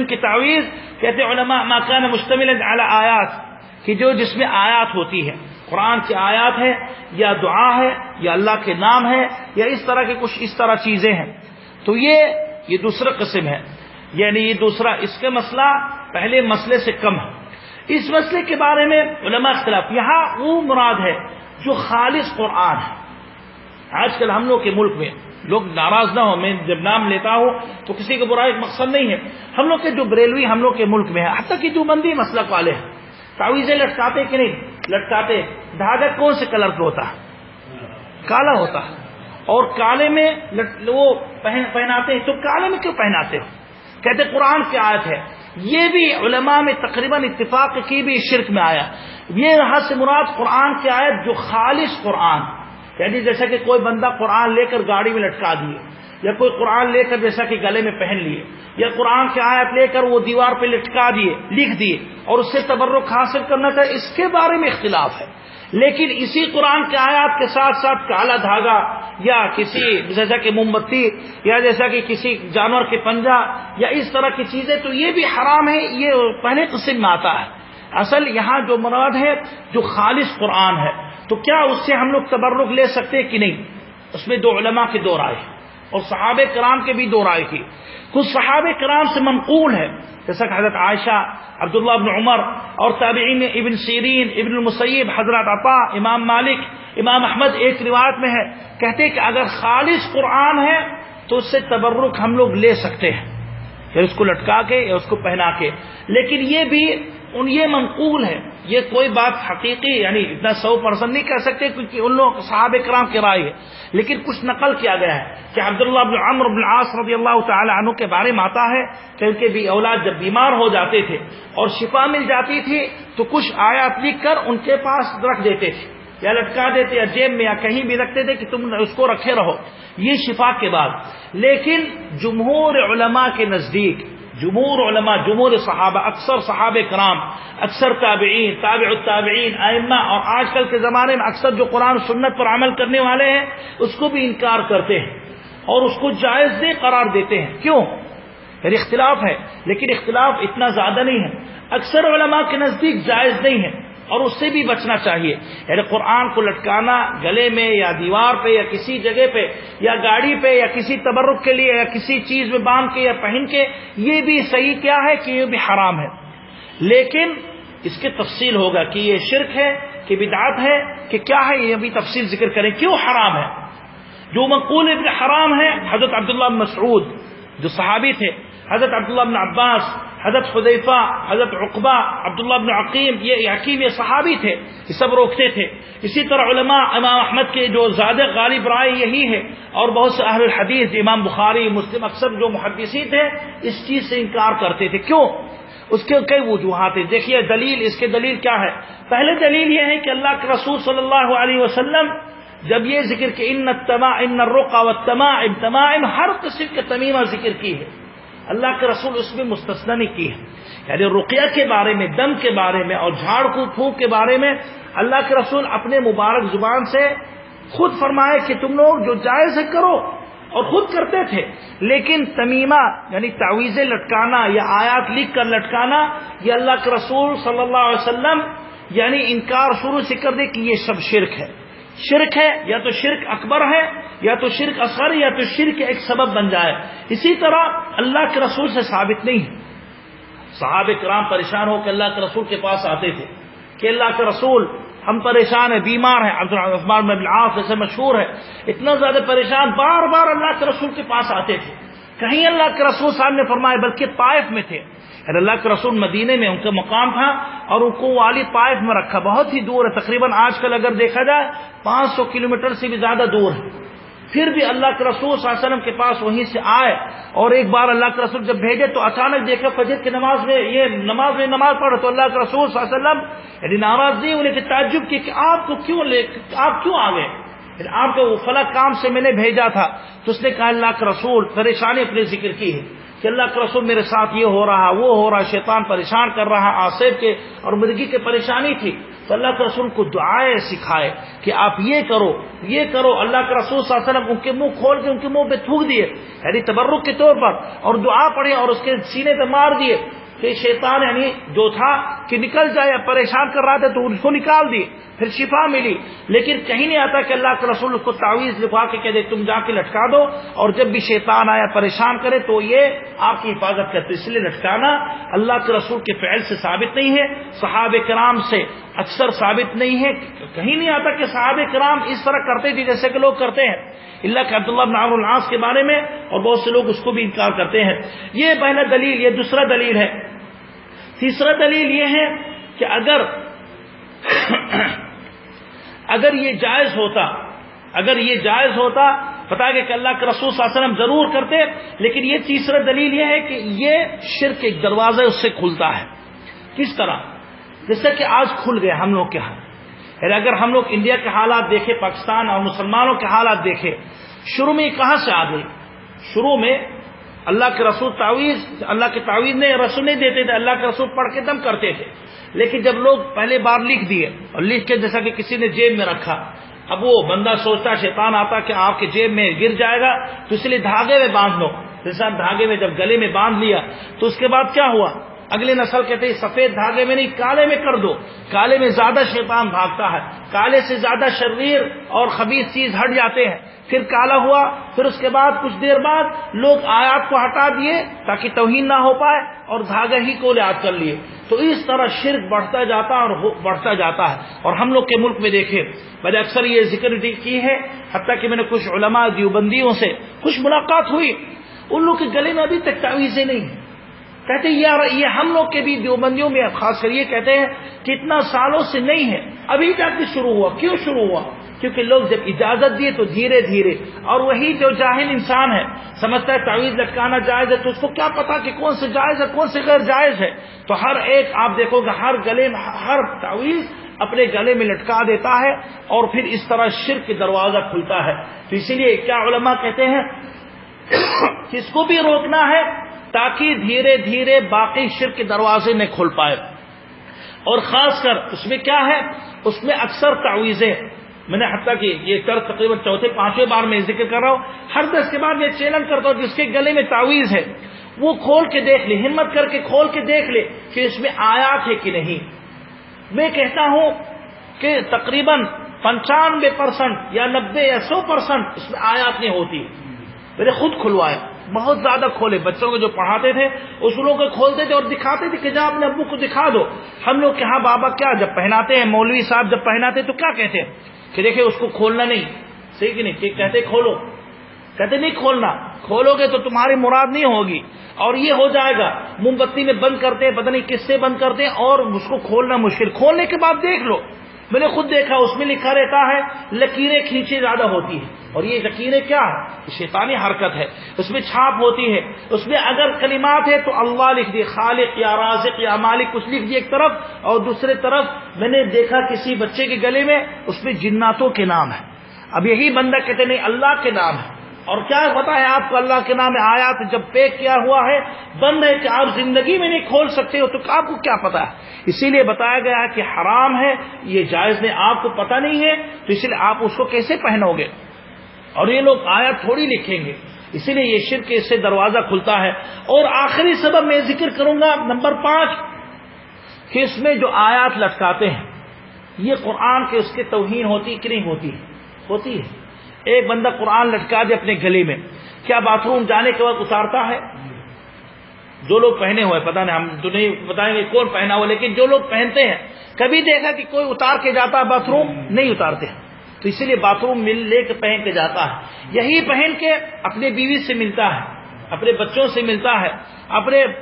کی تعویذ کہتے علماء ما کان مشتملا علی آیات، کہ جس میں آیات ہوتی ہے، قرآن کی آیات ہے یا دعا ہے یا اللہ کے نام ہے یا اس طرح کے کچھ اس طرح چیزیں ہیں. تو یہ دوسرا قسم ہے، یعنی یہ دوسرا، اس کا مسئلہ پہلے مسئلے سے کم ہے. اس مسئلے کے بارے میں علماء اختلاف. یہاں وہ مراد ہے جو خالص قرآن ہے. آج کل ہم لوگ کے ملک میں لوگ ناراض نہ ہو، میں جب نام لیتا ہوں تو کسی کو برا ایک مقصد نہیں ہے. ہم لوگ کے جو بریلوی ہم لوگ کے ملک میں ہے، حتیٰ کہ جو بندی مسلک والے ہیں، تعویذیں لٹکاتے کہ نہیں لٹکاتے؟ دھاگا کون سے کلر کا ہوتا ہے؟ کالا ہوتا ہے. اور کالے میں وہ پہناتے ہیں. تو کالے میں کیوں پہناتے ہو؟ کہتے قرآن کی آیت ہے. یہ بھی علماء میں تقریباً اتفاق کی بھی شرک میں آیا. یہ یہاں سے مراد قرآن کی آیت جو خالص قرآن، یعنی جیسا کہ کوئی بندہ قرآن لے کر گاڑی میں لٹکا دیے، یا کوئی قرآن لے کر جیسا کہ گلے میں پہن لیے، یا قرآن کی آیت لے کر وہ دیوار پہ لٹکا دیے، لکھ دیے اور اس سے تبرک حاصل کرنا چاہے، اس کے بارے میں اختلاف ہے. لیکن اسی قرآن کی آیات کے ساتھ ساتھ کالا دھاگا یا کسی جیسا کہ موم بتی یا جیسا کہ کسی جانور کے پنجہ یا اس طرح کی چیزیں، تو یہ بھی حرام ہے. یہ پہلے قسم میں آتا ہے. اصل یہاں جو مراد ہے جو خالص قرآن ہے، تو کیا اس سے ہم لوگ تبرک لے سکتے کہ نہیں؟ اس میں دو علماء کی دو رائے اور صحابہ کرام کے بھی دو رائے کی. کچھ صحابہ کرام سے منقول ہے جیسا کہ حضرت عائشہ، عبداللہ بن عمر اور تابعین میں ابن سیرین، ابن المسیب، حضرت عطا، امام مالک، امام احمد. ایک روایت میں ہے کہتے کہ اگر خالص قرآن ہے تو اس سے تبرک ہم لوگ لے سکتے ہیں. یا اس کو لٹکا کے یا اس کو پہنا کے. لیکن یہ بھی یہ منقول ہے، یہ کوئی بات حقیقی یعنی اتنا 100% نہیں کہہ سکتے کیونکہ ان لوگ صحابہ کرام کی رائے ہے، لیکن کچھ نقل کیا گیا ہے کہ عبداللہ بن عمرو بن العاص رضی اللہ تعالی عنہ کے بارے میں آتا ہے کہ ان کے بھی اولاد جب بیمار ہو جاتے تھے اور شفا مل جاتی تھی تو کچھ آیات لکھ کر ان کے پاس رکھ دیتے تھے یا لٹکا دیتے یا جیب میں یا کہیں بھی رکھتے تھے کہ تم اس کو رکھے رہو، یہ شفا کے بعد. لیکن جمہور علماء کے نزدیک، جمہور علماء، جمہور صحابہ، اکثر صحابہ کرام، اکثر تابعین، تابع التابعین، ائمہ، اور آج کل کے زمانے میں اکثر جو قرآن سنت پر عمل کرنے والے ہیں اس کو بھی انکار کرتے ہیں اور اس کو جائز دے قرار دیتے ہیں. کیوں؟ یعنی اختلاف ہے لیکن اختلاف اتنا زیادہ نہیں ہے. اکثر علماء کے نزدیک جائز نہیں ہے اور اس سے بھی بچنا چاہیے. یعنی قرآن کو لٹکانا گلے میں یا دیوار پہ یا کسی جگہ پہ یا گاڑی پہ یا کسی تبرک کے لیے یا کسی چیز میں باندھ کے یا پہن کے، یہ بھی صحیح کیا ہے کہ یہ بھی حرام ہے. لیکن اس کی تفصیل ہوگا کہ یہ شرک ہے کہ بدعت ہے کہ کیا ہے، یہ بھی تفصیل ذکر کریں کیوں حرام ہے. جو منقول ابن حرام ہے حضرت عبداللہ بن مسعود جو صحابی تھے، حضرت عبداللہ بن عباس، حضرت حذیفہ، حضرت عقبہ، عبداللہ بن عقیم، یہ حکیم، یہ صحابی تھے، یہ سب روکتے تھے. اسی طرح علماء امام احمد کے جو زیادہ غالب رائے یہی ہے اور بہت سے اہل الحدیث امام بخاری، مسلم، اکثر جو محدثین تھے اس چیز سے انکار کرتے تھے. کیوں؟ اس کے کئی وجوہات ہیں. دیکھیے دلیل، اس کے دلیل کیا ہے. پہلے دلیل یہ ہے کہ اللہ کے رسول صلی اللہ علیہ وسلم جب یہ ذکر کہ ان الرقى والتمائم، تمائم ہر قسم کے تمیمہ ذکر کی ہے، اللہ کے رسول اس میں مستثنی نہیں کی ہے. یعنی رقیہ کے بارے میں، دم کے بارے میں اور جھاڑ پھونک کے بارے میں اللہ کے رسول اپنے مبارک زبان سے خود فرمائے کہ تم لوگ جو جائز ہے کرو، اور خود کرتے تھے. لیکن تمیمہ یعنی تعویذیں لٹکانا یا آیات لکھ کر لٹکانا، یہ اللہ کے رسول صلی اللہ علیہ وسلم یعنی انکار شروع سے کر دے کہ یہ سب شرک ہے. شرک ہے، یا تو شرک اکبر ہے یا تو شرک اصغر، یا تو شرک ایک سبب بن جائے. اسی طرح اللہ کے رسول سے ثابت نہیں ہے. صحابہ کرام پریشان ہو کے اللہ کے رسول کے پاس آتے تھے کہ اللہ کے رسول ہم پریشان ہیں، بیمار ہیں. عثمان بن العاص جیسے مشہور ہے، اتنا زیادہ پریشان، بار بار اللہ کے رسول کے پاس آتے تھے. کہیں اللہ کے رسول صاحب نے فرمایا، بلکہ طائف میں تھے، اللہ کے رسول مدینے میں ان کا مقام تھا اور ان کو والی طائف میں رکھا، بہت ہی دور ہے، تقریباً آج کل اگر دیکھا جائے 500 کلومیٹر سے بھی زیادہ دور ہے. پھر بھی اللہ کے رسول صلی اللہ علیہ وسلم کے پاس وہیں سے آئے. اور ایک بار اللہ کے رسول جب بھیجے تو اچانک دیکھا فجر کی نماز میں نماز پڑھ، تو اللہ کے رسول صلی اللہ علیہ وسلم یعنی ناراض نہیں ہوئے کہ تعجب کی کہ آپ کیوں آ گئے، آپ کو فلاں کام سے میں نے بھیجا تھا. تو اس نے کہا اللہ کے رسول، پریشانی اپنے ذکر کی ہے کہ اللہ کے رسول میرے ساتھ یہ ہو رہا وہ ہو رہا، شیطان پریشان کر رہا، آصف کے اور مرغی کے پریشانی تھی. تو اللہ کے رسول کو دعائیں سکھائے کہ آپ یہ کرو یہ کرو. اللہ کے رسول صلی اللہ علیہ وسلم ان کے منہ کھول کے ان کے منہ پہ تھوک دیے یعنی تبرک کے طور پر، اور دعا پڑھی اور اس کے سینے پہ مار دیے کہ شیطان یعنی جو تھا کہ نکل جائے، پریشان کر رہا تھا تو اس کو نکال دیے، پھر شفا ملی. لیکن کہیں نہیں آتا کہ اللہ کے رسول اس کو تعویذ لکھوا کے کہہ دے تم جا کے لٹکا دو، اور جب بھی شیطان آیا پریشان کرے تو یہ آپ کی حفاظت کرتے. اس لیے لٹکانا اللہ کے رسول کے فعل سے ثابت نہیں ہے، صحابہ کرام سے اکثر ثابت نہیں ہے. کہیں نہیں آتا کہ صحابہ کرام اس طرح کرتے تھے جیسے کہ لوگ کرتے ہیں، اللہ کے عبداللہ بن عمرو بن العاص کے بارے میں، اور بہت سے لوگ اس کو بھی انکار کرتے ہیں. یہ پہلا دلیل. یہ دوسرا دلیل ہے. تیسرا دلیل یہ ہے کہ اگر یہ جائز ہوتا بتا کہ اللہ کے رسول صلی اللہ علیہ وسلم ضرور کرتے. لیکن یہ تیسرا دلیل یہ ہے کہ یہ شرک ایک دروازہ اس سے کھلتا ہے. کس طرح؟ جیسے کہ آج کھل گئے ہم لوگ کے ہاں. اگر ہم لوگ انڈیا کے حالات دیکھیں، پاکستان اور مسلمانوں کے حالات دیکھیں، شروع میں کہاں سے آ گئی؟ شروع میں اللہ کے رسول اللہ کے تعویذ نے رسول نہیں دیتے تھے، اللہ کے رسول پڑھ کے دم کرتے تھے. لیکن جب لوگ پہلے بار لکھ دیے اور لکھ کے جیسا کہ کسی نے جیب میں رکھا، اب وہ بندہ سوچتا، شیطان آتا کہ آپ کے جیب میں گر جائے گا تو اس لیے دھاگے میں باندھ لو. جیسا دھاگے میں جب گلے میں باندھ لیا تو اس کے بعد کیا ہوا؟ اگلے نسل کہتے ہیں سفید دھاگے میں نہیں، کالے میں کر دو. کالے میں زیادہ شیطان بھاگتا ہے، کالے سے زیادہ شریر اور خبیث چیز ہٹ جاتے ہیں. پھر کالا ہوا، پھر اس کے بعد کچھ دیر بعد لوگ آیات کو ہٹا دیے تاکہ توہین نہ ہو پائے اور دھاگا ہی کو یاد کر لیے. تو اس طرح شرک بڑھتا جاتا اور بڑھتا جاتا ہے. اور ہم لوگ کے ملک میں دیکھیں، میں نے اکثر یہ ذکر کی ہے، حتیٰ کہ میں نے کچھ علماء دیوبندیوں سے کچھ ملاقات ہوئی، ان لوگ کے گلے میں ابھی تک تعویذیں نہیں ہیں. کہتے ہیں یہ ہم لوگ کے بھی دیوبندیوں میں خاص کر یہ کہتے ہیں کہ اتنا سالوں سے نہیں ہے، ابھی تک شروع ہوا. کیوں شروع ہوا؟ کیونکہ لوگ جب اجازت دیے تو دھیرے دھیرے، اور وہی جو جاہل انسان ہے سمجھتا ہے تعویذ لٹکانا جائز ہے، تو اس کو کیا پتا کہ کون سے جائز ہے کون سے غیر جائز ہے. تو ہر ایک آپ دیکھو گے ہر گلے میں ہر تعویذ اپنے گلے میں لٹکا دیتا ہے، اور پھر اس طرح شرک کا دروازہ کھلتا ہے. تو اسی لیے کیا علماء کہتے ہیں کہ اس کو بھی روکنا ہے تاکہ دھیرے دھیرے باقی شرک کے دروازے نہ کھل پائے. اور خاص کر اس میں کیا ہے، اس میں اکثر تعویذیں، میں نے حتیٰ کہ یہ تقریباً چوتھے پانچویں بار میں ذکر کر رہا ہوں، ہر درس کے بعد میں چیلنج کرتا ہوں جس کے گلے میں تعویذ ہے وہ کھول کے دیکھ لے، ہمت کر کے کھول کے دیکھ لے کہ اس میں آیات ہے کہ نہیں. میں کہتا ہوں کہ تقریباً 95% یا 90 یا 100% اس میں آیات نہیں ہوتی. میں نے خود کھلوایا، بہت زیادہ کھولے، بچوں کو جو پڑھاتے تھے اس لوگوں کو کھولتے تھے اور دکھاتے تھے کہ جا اپنے ابو کو دکھا دو. ہم لوگ کہاں بابا کیا جب پہناتے ہیں، مولوی صاحب جب پہناتے تو کیا کہتے ہیں کہ دیکھیں اس کو کھولنا نہیں، صحیح کہ نہیں، کہ کہتے کھولو، کہتے نہیں کھولنا، کھولو گے تو تمہاری مراد نہیں ہوگی اور یہ ہو جائے گا. موم بتی میں بند کرتے ہیں، پتہ نہیں کس سے بند کرتے ہیں، اور اس کو کھولنا مشکل. کھولنے کے بعد دیکھ لو، میں نے خود دیکھا اس میں لکھا رہتا ہے لکیریں کھینچی زیادہ ہوتی ہیں، اور یہ لکیریں کیا ہے؟ شیطانی حرکت ہے. اس میں چھاپ ہوتی ہے، اس میں اگر کلمات ہے تو اللہ لکھ دیے، خالق یا رازق یا مالک کچھ لکھ دیے ایک طرف، اور دوسرے طرف میں نے دیکھا کسی بچے کے گلے میں اس میں جناتوں کے نام ہے. اب یہی بندہ کہتے نہیں اللہ کے نام ہے، اور کیا پتا ہے آپ کو اللہ کے نام میں آیات جب پیک کیا ہوا ہے بند ہے کہ آپ زندگی میں نہیں کھول سکتے ہو، تو آپ کو کیا پتا ہے؟ اسی لیے بتایا گیا ہے کہ حرام ہے، یہ جائز نہیں، آپ کو پتہ نہیں ہے تو اس لیے آپ اس کو کیسے پہنو گے؟ اور یہ لوگ آیات تھوڑی لکھیں گے، اسی لیے یہ شرک اس سے دروازہ کھلتا ہے. اور آخری سبب میں ذکر کروں گا نمبر 5 کہ اس میں جو آیات لٹکاتے ہیں یہ قرآن کے اس کی توہین ہوتی کہ نہیں ہوتی؟ ہوتی ہے. ایک بندہ قرآن لٹکا دے اپنے گلے میں، کیا باتھ روم جانے کے وقت اتارتا ہے؟ جو لوگ پہنے ہوئے، پتہ نہیں، ہم تو نہیں بتائیں گے کون پہنا ہوا، لیکن جو لوگ پہنتے ہیں کبھی دیکھا کہ کوئی اتار کے جاتا ہے باتھ روم؟ نہیں اتارتے ہیں. تو اسی لیے باتھ روم لے کے پہن کے جاتا ہے. یہی پہن کے اپنے بیوی سے ملتا ہے، اپنے بچوں سے ملتا ہے،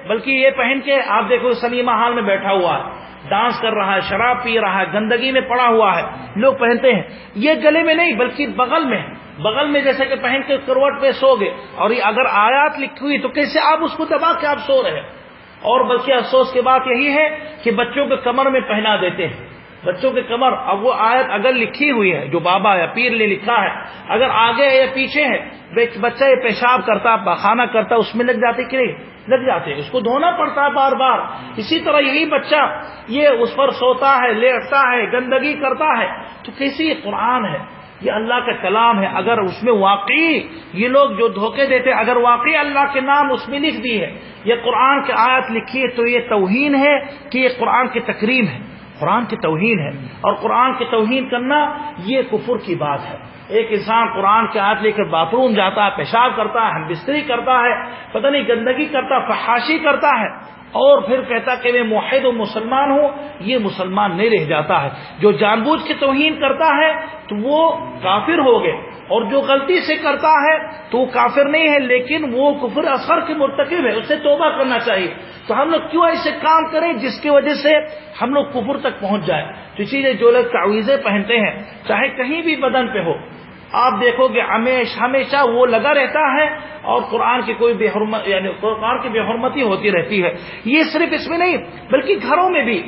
بلکہ یہ پہن کے آپ دیکھو سنیما ہال میں بیٹھا ہوا ہے، ڈانس کر رہا ہے، شراب پی رہا ہے، گندگی میں پڑا ہوا ہے، لوگ پہنتے ہیں. یہ گلے میں نہیں بلکہ بغل میں جیسے کہ پہن کے کروٹ پہ سو گئے، اور یہ اگر آیات لکھی ہوئی تو کیسے آپ اس کو دبا کے آپ سو رہے ہیں؟ اور بلکہ افسوس کی بات یہی ہے کہ بچوں کے کمر میں پہنا دیتے ہیں، بچوں کے کمر. اب وہ آیت اگر لکھی ہوئی ہے جو بابا یا پیر نے لکھا ہے، اگر آگے ہے یا پیچھے ہے، بچہ یہ پیشاب کرتا پخانہ کرتا اس میں لگ جاتے کہ نہیں لگ جاتے، اس کو دھونا پڑتا ہے بار بار. اسی طرح یہی بچہ یہ اس پر سوتا ہے، لیٹتا ہے، گندگی کرتا ہے، تو کیسی یہ قرآن ہے، یہ اللہ کا کلام ہے. اگر اس میں واقعی یہ لوگ جو دھوکے دیتے اگر واقعی اللہ کے نام اس میں لکھ دی ہے، یہ قرآن کی آیت لکھی ہے، تو یہ توہین ہے کہ یہ قرآن کی تکریم ہے، قرآن کی توہین ہے. اور قرآن کی توہین کرنا یہ کفر کی بات ہے. ایک انسان قرآن کی آیت لے کر باتھ روم جاتا ہے، پیشاب کرتا ہے، ہم بستری کرتا ہے، پتہ نہیں گندگی کرتا، فحاشی کرتا ہے، اور پھر کہتا کہ میں موحد و مسلمان ہوں، یہ مسلمان نہیں رہ جاتا ہے. جو جان بوجھ کے توہین کرتا ہے تو وہ کافر ہو گئے، اور جو غلطی سے کرتا ہے تو وہ کافر نہیں ہے، لیکن وہ کفر اصغر کے مرتکب ہے، اسے توبہ کرنا چاہیے. تو ہم لوگ کیوں ایسے کام کریں جس کی وجہ سے ہم لوگ کفر تک پہنچ جائے؟ تو اسی لیے جو لوگ تعویذیں پہنتے ہیں چاہے کہیں بھی بدن پہ ہو، آپ دیکھو گے ہمیشہ وہ لگا رہتا ہے، اور قرآن کی کوئی بے حرمت یعنی قرآن کی بے حرمتی ہوتی رہتی ہے. یہ صرف اس میں نہیں بلکہ گھروں میں بھی،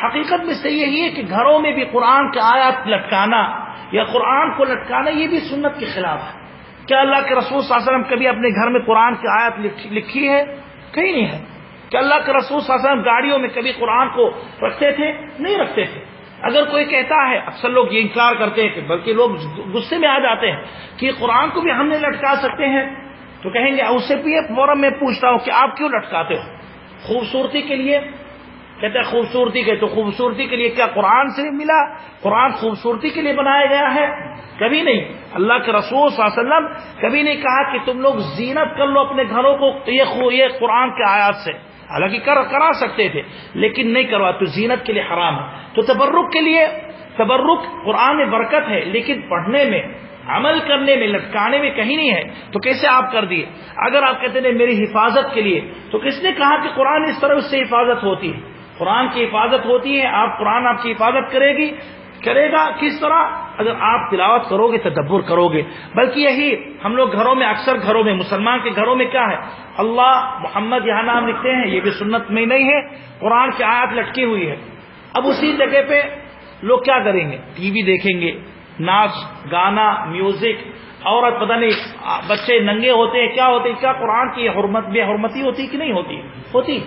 حقیقت میں سے یہی ہے کہ گھروں میں بھی قرآن کی آیات لٹکانا یا قرآن کو لٹکانا یہ بھی سنت کے خلاف ہے. کیا اللہ کے رسول صلی اللہ علیہ وسلم کبھی اپنے گھر میں قرآن کی آیت لکھی ہے؟ کہیں نہیں ہے. کہ اللہ کے رسول صلی اللہ علیہ وسلم گاڑیوں میں کبھی قرآن کو رکھتے تھے؟ نہیں رکھتے تھے. اگر کوئی کہتا ہے، اکثر لوگ یہ انکار کرتے ہیں کہ بلکہ لوگ غصے میں آ جاتے ہیں کہ قرآن کو بھی ہم نے لٹکا سکتے ہیں، تو کہیں گے اس سے بھی فوراً میں پوچھتا ہوں کہ آپ کیوں لٹکاتے ہو؟ خوبصورتی کے لیے؟ کہتے ہیں خوبصورتی کے، تو خوبصورتی کے لیے کیا قرآن سے ملا؟ قرآن خوبصورتی کے لیے بنایا گیا ہے؟ کبھی نہیں. اللہ کے رسول صلی اللہ علیہ وسلم کبھی نہیں کہا کہ تم لوگ زینت کر لو اپنے گھروں کو یہ قرآن کے آیات سے. حالانکہ کرا سکتے تھے لیکن نہیں کروا، تو زینت کے لیے حرام ہے. تو تبرک کے لیے، تبرک قرآن میں برکت ہے لیکن پڑھنے میں عمل کرنے میں، لٹکانے میں کہیں نہیں ہے، تو کیسے آپ کر دیے؟ اگر آپ کہتے ہیں میری حفاظت کے لیے، تو کس نے کہا کہ قرآن اس طرح اس سے حفاظت ہوتی ہے؟ قرآن کی حفاظت ہوتی ہے، قرآن آپ کی حفاظت کرے گا کس طرح؟ اگر آپ تلاوت کرو گے، تدبر کرو گے. بلکہ یہی ہم لوگ گھروں میں، اکثر گھروں میں، مسلمان کے گھروں میں کیا ہے؟ اللہ محمد یہاں نام لکھتے ہیں، یہ بھی سنت میں نہیں ہے، قرآن کی آیات لٹکی ہوئی ہے. اب اسی جگہ پہ لوگ کیا کریں گے؟ ٹی وی دیکھیں گے، ناچ گانا، میوزک، عورت پتہ نہیں، بچے ننگے ہوتے ہیں، کیا ہوتے ہیں؟ کیا قرآن کی حرمت بے حرمتی ہوتی کہ نہیں ہوتی؟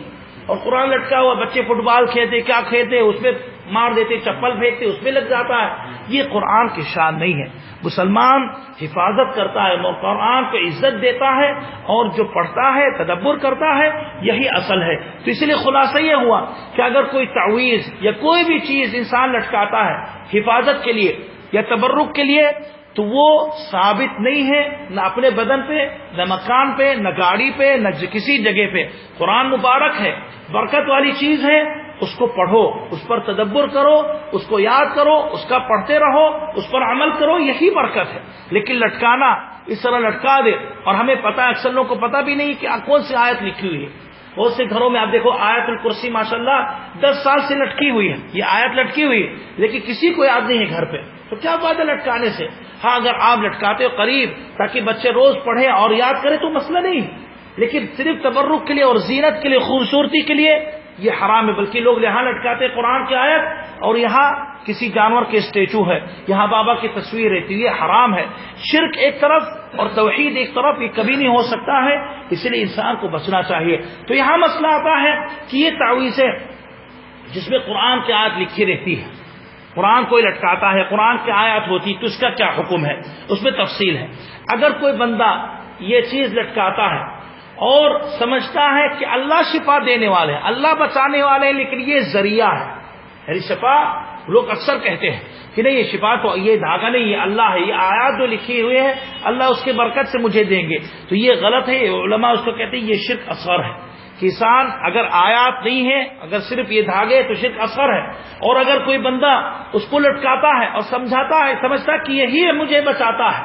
اور قرآن لٹکا ہوا، بچے فٹ بال کھیلتے، کیا کھیلتے، اس پہ مار دیتے، چپل پھینکتے، اس پہ لگ جاتا ہے. یہ قرآن کی شان نہیں ہے. مسلمان حفاظت کرتا ہے، قرآن کو عزت دیتا ہے، اور جو پڑھتا ہے، تدبر کرتا ہے، یہی اصل ہے. تو اس لیے خلاصہ یہ ہوا کہ اگر کوئی تعویذ یا کوئی بھی چیز انسان لٹکاتا ہے حفاظت کے لیے یا تبرک کے لیے، تو وہ ثابت نہیں ہے، نہ اپنے بدن پہ، نہ مکان پہ، نہ گاڑی پہ، نہ کسی جگہ پہ. قرآن مبارک ہے، برکت والی چیز ہے، اس کو پڑھو، اس پر تدبر کرو، اس کو یاد کرو، اس کا پڑھتے رہو، اس پر عمل کرو، یہی برکت ہے. لیکن لٹکانا، اس طرح لٹکا دے، اور ہمیں پتہ ہے، اکثر لوگوں کو پتہ بھی نہیں کہ کون سی آیت لکھی ہوئی ہے. بہت سے گھروں میں آپ دیکھو آیت الکرسی ماشاءاللہ 10 سال سے لٹکی ہوئی ہے، یہ آیت لٹکی ہوئی ہے، لیکن کسی کو یاد نہیں ہے گھر پہ. تو کیا فائدہ لٹکانے سے؟ ہاں اگر آپ لٹکاتے ہو قریب تاکہ بچے روز پڑھیں اور یاد کریں تو مسئلہ نہیں، لیکن صرف تبرک کے لیے اور زینت کے لیے، خوبصورتی کے لیے، یہ حرام ہے. بلکہ لوگ یہاں لٹکاتے قرآن کی آیت، اور یہاں کسی جانور کے اسٹیچو ہے، یہاں بابا کی تصویر ہے، تو یہ حرام ہے. شرک ایک طرف اور توحید ایک طرف، یہ کبھی نہیں ہو سکتا ہے. اس لیے انسان کو بچنا چاہیے. تو یہاں مسئلہ آتا ہے کہ یہ تعویذ ہے جس میں قرآن کی آیت لکھی رہتی ہے، قرآن کوئی لٹکاتا ہے، قرآن کی آیات ہوتی، تو اس کا کیا حکم ہے؟ اس میں تفصیل ہے. اگر کوئی بندہ یہ چیز لٹکاتا ہے اور سمجھتا ہے کہ اللہ شفا دینے والے ہیں، اللہ بچانے والے ہیں، لیکن یہ ذریعہ ہے، یعنی شفا، لوگ اکثر کہتے ہیں کہ نہیں، یہ شفا تو یہ دھاگا نہیں، یہ اللہ ہے، یہ آیات جو لکھی ہوئے ہیں اللہ اس کے برکت سے مجھے دیں گے، تو یہ غلط ہے. علماء اس کو کہتے ہیں یہ شرک اصغر ہے. کسان اگر آیات نہیں ہے، اگر صرف یہ دھاگے، تو شرک اصغر ہے. اور اگر کوئی بندہ اس کو لٹکاتا ہے اور سمجھاتا ہے، سمجھتا کہ یہی مجھے بچاتا ہے،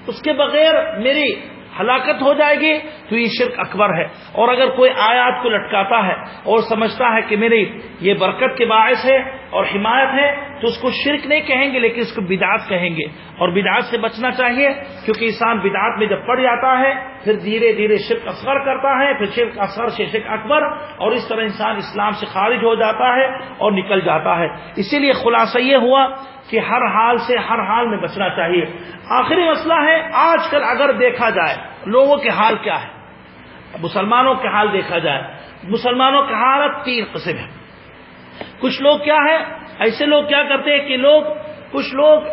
اس کے بغیر میری ہلاکت ہو جائے گی، تو یہ شرک اکبر ہے. اور اگر کوئی آیات کو لٹکاتا ہے اور سمجھتا ہے کہ میری یہ برکت کے باعث ہے اور حمایت ہے، تو اس کو شرک نہیں کہیں گے، لیکن اس کو بدعت کہیں گے. اور بدعت سے بچنا چاہیے، کیونکہ انسان بدعت میں جب پڑ جاتا ہے پھر دھیرے دھیرے شرک اصغر کرتا ہے، پھر شرک اصغر سے شرک اکبر، اور اس طرح انسان اسلام سے خارج ہو جاتا ہے اور نکل جاتا ہے. اسی لیے خلاصہ یہ ہوا کہ ہر حال سے، ہر حال میں بچنا چاہیے. آخری مسئلہ ہے، آج کل اگر دیکھا جائے لوگوں کے حال کیا ہے، مسلمانوں کے حال دیکھا جائے، مسلمانوں کی حالت 3 قسم ہے. کچھ لوگ کیا ہے، ایسے لوگ کیا کرتے ہیں کہ کچھ لوگ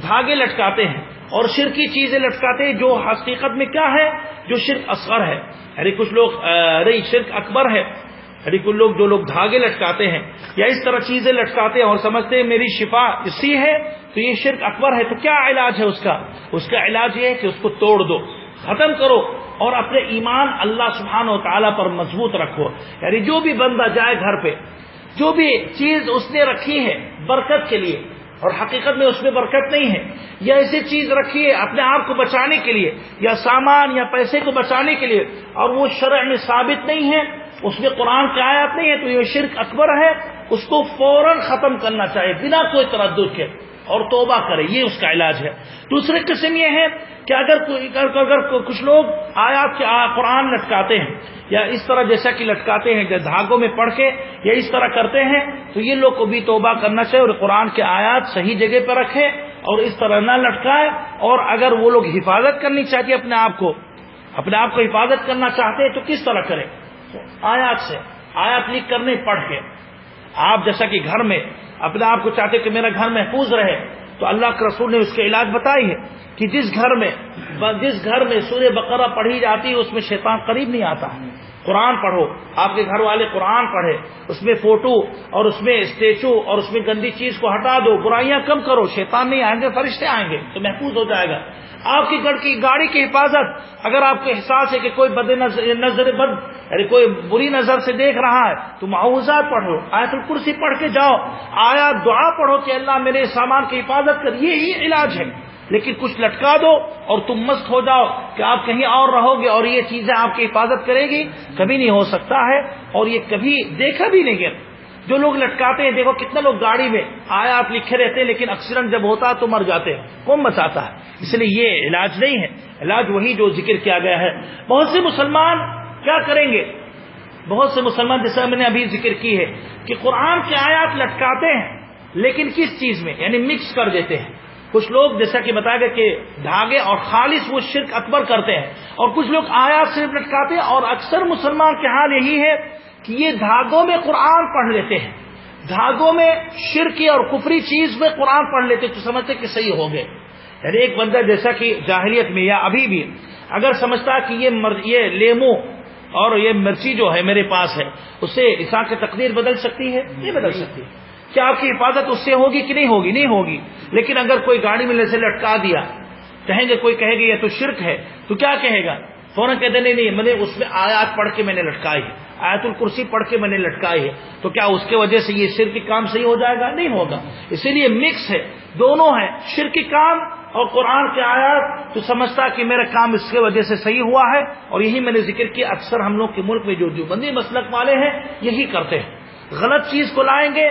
دھاگے لٹکاتے ہیں اور شرکی چیزیں لٹکاتے ہیں، جو حقیقت میں کیا ہے، جو شرک اصغر ہے. یعنی کچھ لوگ شرک اکبر ہے. یعنی کچھ لوگ جو لوگ دھاگے لٹکاتے ہیں یا اس طرح چیزیں لٹکاتے ہیں اور سمجھتے ہیں میری شفا اسی ہے، تو یہ شرک اکبر ہے. تو کیا علاج ہے اس کا علاج یہ ہے کہ اس کو توڑ دو، ختم کرو، اور اپنے ایمان اللہ سبحانہ و تعالیٰ پر مضبوط رکھو. یعنی جو بھی بندہ جائے گھر پہ، جو بھی چیز اس نے رکھی ہے برکت کے لیے اور حقیقت میں اس میں برکت نہیں ہے، یا ایسی چیز رکھی ہے اپنے آپ کو بچانے کے لیے یا سامان یا پیسے کو بچانے کے لیے، اور وہ شرع میں ثابت نہیں ہے، اس میں قرآن کی آیات نہیں ہے، تو یہ شرک اکبر ہے. اس کو فوراً ختم کرنا چاہیے بنا کوئی تردد کے، اور توبہ کرے، یہ اس کا علاج ہے. دوسری قسم یہ ہے کہ اگر کچھ لوگ آیات کے قرآن لٹکاتے ہیں یا اس طرح جیسا کہ لٹکاتے ہیں دھاگوں میں پڑھ کے یا اس طرح کرتے ہیں، تو یہ لوگ کو بھی توبہ کرنا چاہیے اور قرآن کے آیات صحیح جگہ پہ رکھے اور اس طرح نہ لٹکائے. اور اگر وہ لوگ حفاظت کرنی چاہتے ہیں اپنے آپ کو حفاظت کرنا چاہتے ہیں، تو کس طرح کریں؟ آیات سے، آیات لکھ کرنے پڑھ کے. آپ جیسا کہ گھر میں اپنے آپ کو چاہتے کہ میرا گھر محفوظ رہے، تو اللہ کے رسول نے اس کے علاج بتائی ہے کہ جس گھر میں سورہ بقرہ پڑھی جاتی ہے اس میں شیطان قریب نہیں آتا. قرآن پڑھو، آپ کے گھر والے قرآن پڑھے، اس میں فوٹو اور اس میں اسٹیچو اور اس میں گندی چیز کو ہٹا دو، برائیاں کم کرو، شیطان نہیں آئیں گے، فرشتے آئیں گے، تو محفوظ ہو جائے گا. آپ کی گاڑی کی حفاظت، اگر آپ کو احساس ہے کہ کوئی یعنی کوئی بری نظر سے دیکھ رہا ہے، تو معوذات پڑھو، آیت الکرسی پڑھ کے جاؤ، آیات دعا پڑھو کہ اللہ میرے سامان کی حفاظت کر. یہی علاج ہے. لیکن کچھ لٹکا دو اور تم مست ہو جاؤ کہ آپ کہیں اور رہو گے اور یہ چیزیں آپ کی حفاظت کرے گی، کبھی نہیں ہو سکتا ہے، اور یہ کبھی دیکھا بھی نہیں گیا۔ جو لوگ لٹکاتے ہیں، دیکھو کتنے لوگ گاڑی میں آیات لکھے رہتے ہیں، لیکن ایکسیڈنٹ جب ہوتا ہے تو مر جاتے ہیں، کون بچاتا ہے؟ اس لیے یہ علاج نہیں ہے، علاج وہی جو ذکر کیا گیا ہے۔ بہت سے مسلمان کیا کریں گے؟ بہت سے مسلمان جیسا میں نے ابھی ذکر کی ہے کہ قرآن کی آیات لٹکاتے ہیں، لیکن کس چیز میں؟ یعنی مکس کر دیتے ہیں۔ کچھ لوگ جیسا کہ بتایا گیا کہ دھاگے اور خالص وہ شرک اکبر کرتے ہیں، اور کچھ لوگ آیات صرف لٹکاتے ہیں، اور اکثر مسلمان کے حال یہی ہے کہ یہ دھاگوں میں قرآن پڑھ لیتے ہیں، دھاگوں میں شرکی اور کفری چیز میں قرآن پڑھ لیتے تو سمجھتے کہ صحیح ہو گئے۔ یعنی ایک بندہ جیسا کہ جاہلیت میں یا ابھی بھی اگر سمجھتا کہ یہ لیمو اور یہ مرچی جو ہے میرے پاس ہے، اس سے انسان کی تقدیر بدل سکتی ہے؟ نہیں بدل سکتی۔ کیا آپ کی حفاظت اس سے ہوگی کہ نہیں ہوگی؟ نہیں ہوگی۔ لیکن اگر کوئی گاڑی میں سے لٹکا دیا، کہیں گے، کوئی کہے گا یہ تو شرک ہے، تو کیا کہے گا؟ فوراً کہتے نہیں، میں نے اس میں آیات پڑھ کے میں نے لٹکائی ہے، آیت الکرسی پڑھ کے میں نے لٹکائی ہے، تو کیا اس کے وجہ سے یہ شرکی کام صحیح ہو جائے گا؟ نہیں ہوگا۔ اسی لیے مکس ہے، دونوں ہیں، شرکی کام اور قرآن کے آیات، تو سمجھتا کہ میرا کام اس کے وجہ سے صحیح ہوا ہے۔ اور یہی میں نے ذکر کیا، اکثر ہم لوگ کے ملک میں جو دیوبندی مسلک والے ہیں یہی کرتے ہیں، غلط چیز کو لائیں گے،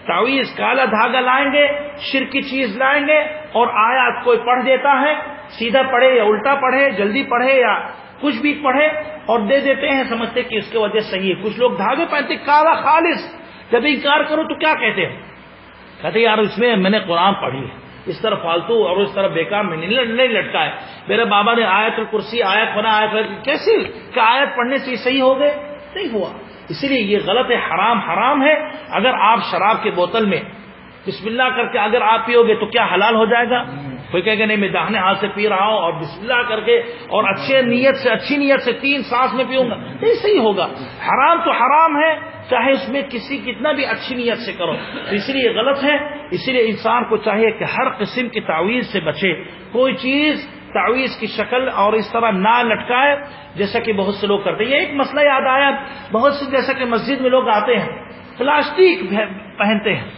تعویذ کالا دھاگا لائیں گے، شرکی چیز لائیں گے، اور آیات کوئی پڑھ دیتا ہے، سیدھا پڑھے یا الٹا پڑھے، جلدی پڑھے یا کچھ بھی پڑھے، اور دے دیتے ہیں، سمجھتے کہ اس کے وجہ صحیح ہے۔ کچھ لوگ دھاگے پہنتے کالا خالص، جب انکار کرو تو کیا کہتے ہیں؟ کہتے یار اس میں نے قرآن پڑھی ہے، اس طرح فالتو اور اس طرح بیکار میں نہیں لٹکا ہے، میرے بابا نے آیت الکرسی آیت پڑھا، کیسے کہ آیت پڑھنے سے صحیح ہو گئے؟ نہیں ہوا۔ اسی لیے یہ غلط ہے، حرام ہے۔ اگر آپ شراب کے بوتل میں بسم اللہ کر کے اگر آپ پیو گے تو کیا حلال ہو جائے گا؟ کوئی کہے گا نہیں میں داہنے ہاتھ سے پی رہا ہوں اور بسم اللہ کر کے اور اچھی نیت سے 3 سانس میں پیوں گا، نہیں صحیح ہوگا۔ حرام تو حرام ہے، چاہے اس میں کتنا بھی اچھی نیت سے کرو، تو اس لیے غلط ہے۔ اسی لیے انسان کو چاہیے کہ ہر قسم کی تعویذ سے بچے، کوئی چیز تعویذ کی شکل اور اس طرح نہ لٹکائے جیسا کہ بہت سے لوگ کرتے ہیں۔ یہ ایک مسئلہ یاد آیا، بہت سے جیسا کہ مسجد میں لوگ آتے ہیں پلاسٹک پہنتے ہیں،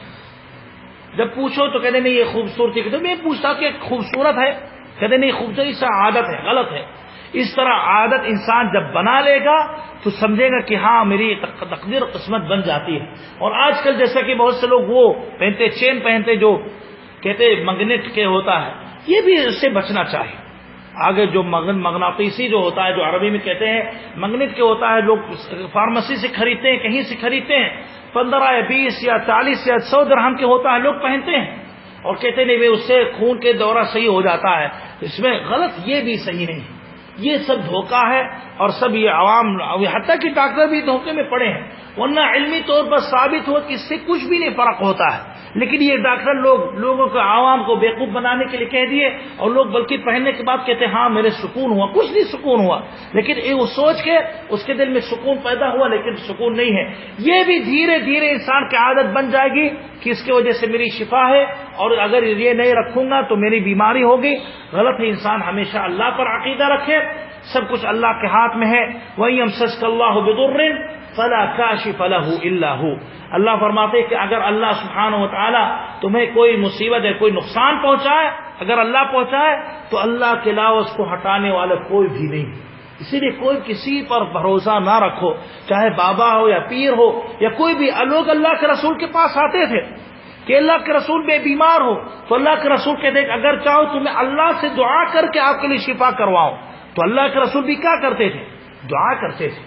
جب پوچھو تو کہتے نہیں یہ خوبصورتی، تو میں پوچھتا کہ خوبصورت ہے، کہتے نہیں خوبصورتی سے عادت ہے، غلط ہے۔ اس طرح عادت انسان جب بنا لے گا تو سمجھے گا کہ ہاں میری تقدیر قسمت بن جاتی ہے۔ اور آج کل جیسا کہ بہت سے لوگ وہ پہنتے، چین پہنتے جو کہتے مگنیٹ کے ہوتا ہے، یہ بھی اس سے بچنا چاہیے۔ آگے جو مغناطیسی جو ہوتا ہے، جو عربی میں کہتے ہیں مگنیٹ کے ہوتا ہے، لوگ فارمیسی سے خریدتے ہیں، کہیں سے خریدتے ہیں، 15 یا 20 یا 40 یا 100 درہم کے ہوتا ہے، لوگ پہنتے ہیں اور کہتے نہیں اس سے خون کے دورہ صحیح ہو جاتا ہے۔ اس میں غلط، یہ بھی صحیح نہیں، یہ سب دھوکہ ہے، اور سب یہ عوام، حتیٰ کہ ڈاکٹر بھی دھوکے میں پڑے ہیں، ورنہ علمی طور پر ثابت ہو کہ اس سے کچھ بھی نہیں فرق ہوتا ہے، لیکن یہ ڈاکٹر لوگوں کو، عوام کو بیوقوف بنانے کے لیے کہہ دیے، اور لوگ بلکہ پہننے کے بعد کہتے ہیں ہاں میرے سکون ہوا، کچھ نہیں سکون ہوا، لیکن وہ سوچ کے اس کے دل میں سکون پیدا ہوا، لیکن سکون نہیں ہے۔ یہ بھی دھیرے دھیرے انسان کی عادت بن جائے گی کہ اس کی وجہ سے میری شفا ہے، اور اگر یہ نہیں رکھوں گا تو میری بیماری ہوگی۔ غلط ہے، انسان ہمیشہ اللہ پر عقیدہ رکھے، سب کچھ اللہ کے ہاتھ میں ہے۔ وَإِن يَمْسَسْكَ اللَّهُ بِضُرٍّ فَلَا كَاشِفَ لَهُ إِلَّا هُوَ، اللہ فرماتے ہیں کہ اگر اللہ سبحانہ و تعالی تمہیں کوئی مصیبت ہے، کوئی نقصان پہنچائے، اگر اللہ پہنچائے تو اللہ کے علاوہ اس کو ہٹانے والا کوئی بھی نہیں۔ اسی لیے کوئی کسی پر بھروسہ نہ رکھو، چاہے بابا ہو یا پیر ہو یا کوئی بھی۔ لوگ اللہ کے رسول کے پاس آتے تھے کہ اللہ کے رسول بے بیمار ہو تو اللہ کے رسول کہتے ہیں اگر چاہو تو میں اللہ سے دعا کر کے آپ کے لیے شفا کرواؤں، تو اللہ کے رسول بھی کیا کرتے تھے؟ دعا کرتے تھے۔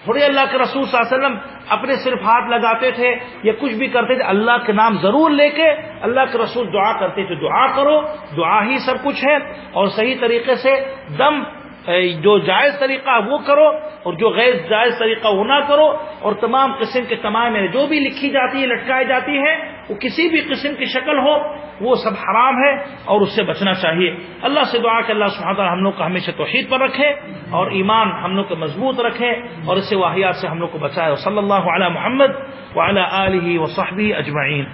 تھوڑے اللہ کے رسول صلی اللہ علیہ وسلم اپنے صرف ہاتھ لگاتے تھے یا کچھ بھی کرتے تھے، اللہ کے نام ضرور لے کے اللہ کے رسول دعا کرتے تھے۔ دعا کرو، دعا ہی سب کچھ ہے، اور صحیح طریقے سے دم جو جائز طریقہ وہ کرو، اور جو غیر جائز طریقہ وہ نہ کرو، اور تمام قسم کے تمام جو بھی لکھی جاتی ہے، لٹکائی جاتی ہے، وہ کسی بھی قسم کی شکل ہو، وہ سب حرام ہے اور اس سے بچنا چاہیے۔ اللہ سے دعا کہ اللہ سبحانہ وتعالی ہم لوگ کو ہمیشہ توحید پر رکھے اور ایمان ہم لوگ کو مضبوط رکھے، اور اس سے واہیات سے ہم لوگ کو بچائے۔ صلی اللہ علی محمد وعلی آلہ وصحبہ اجمعین۔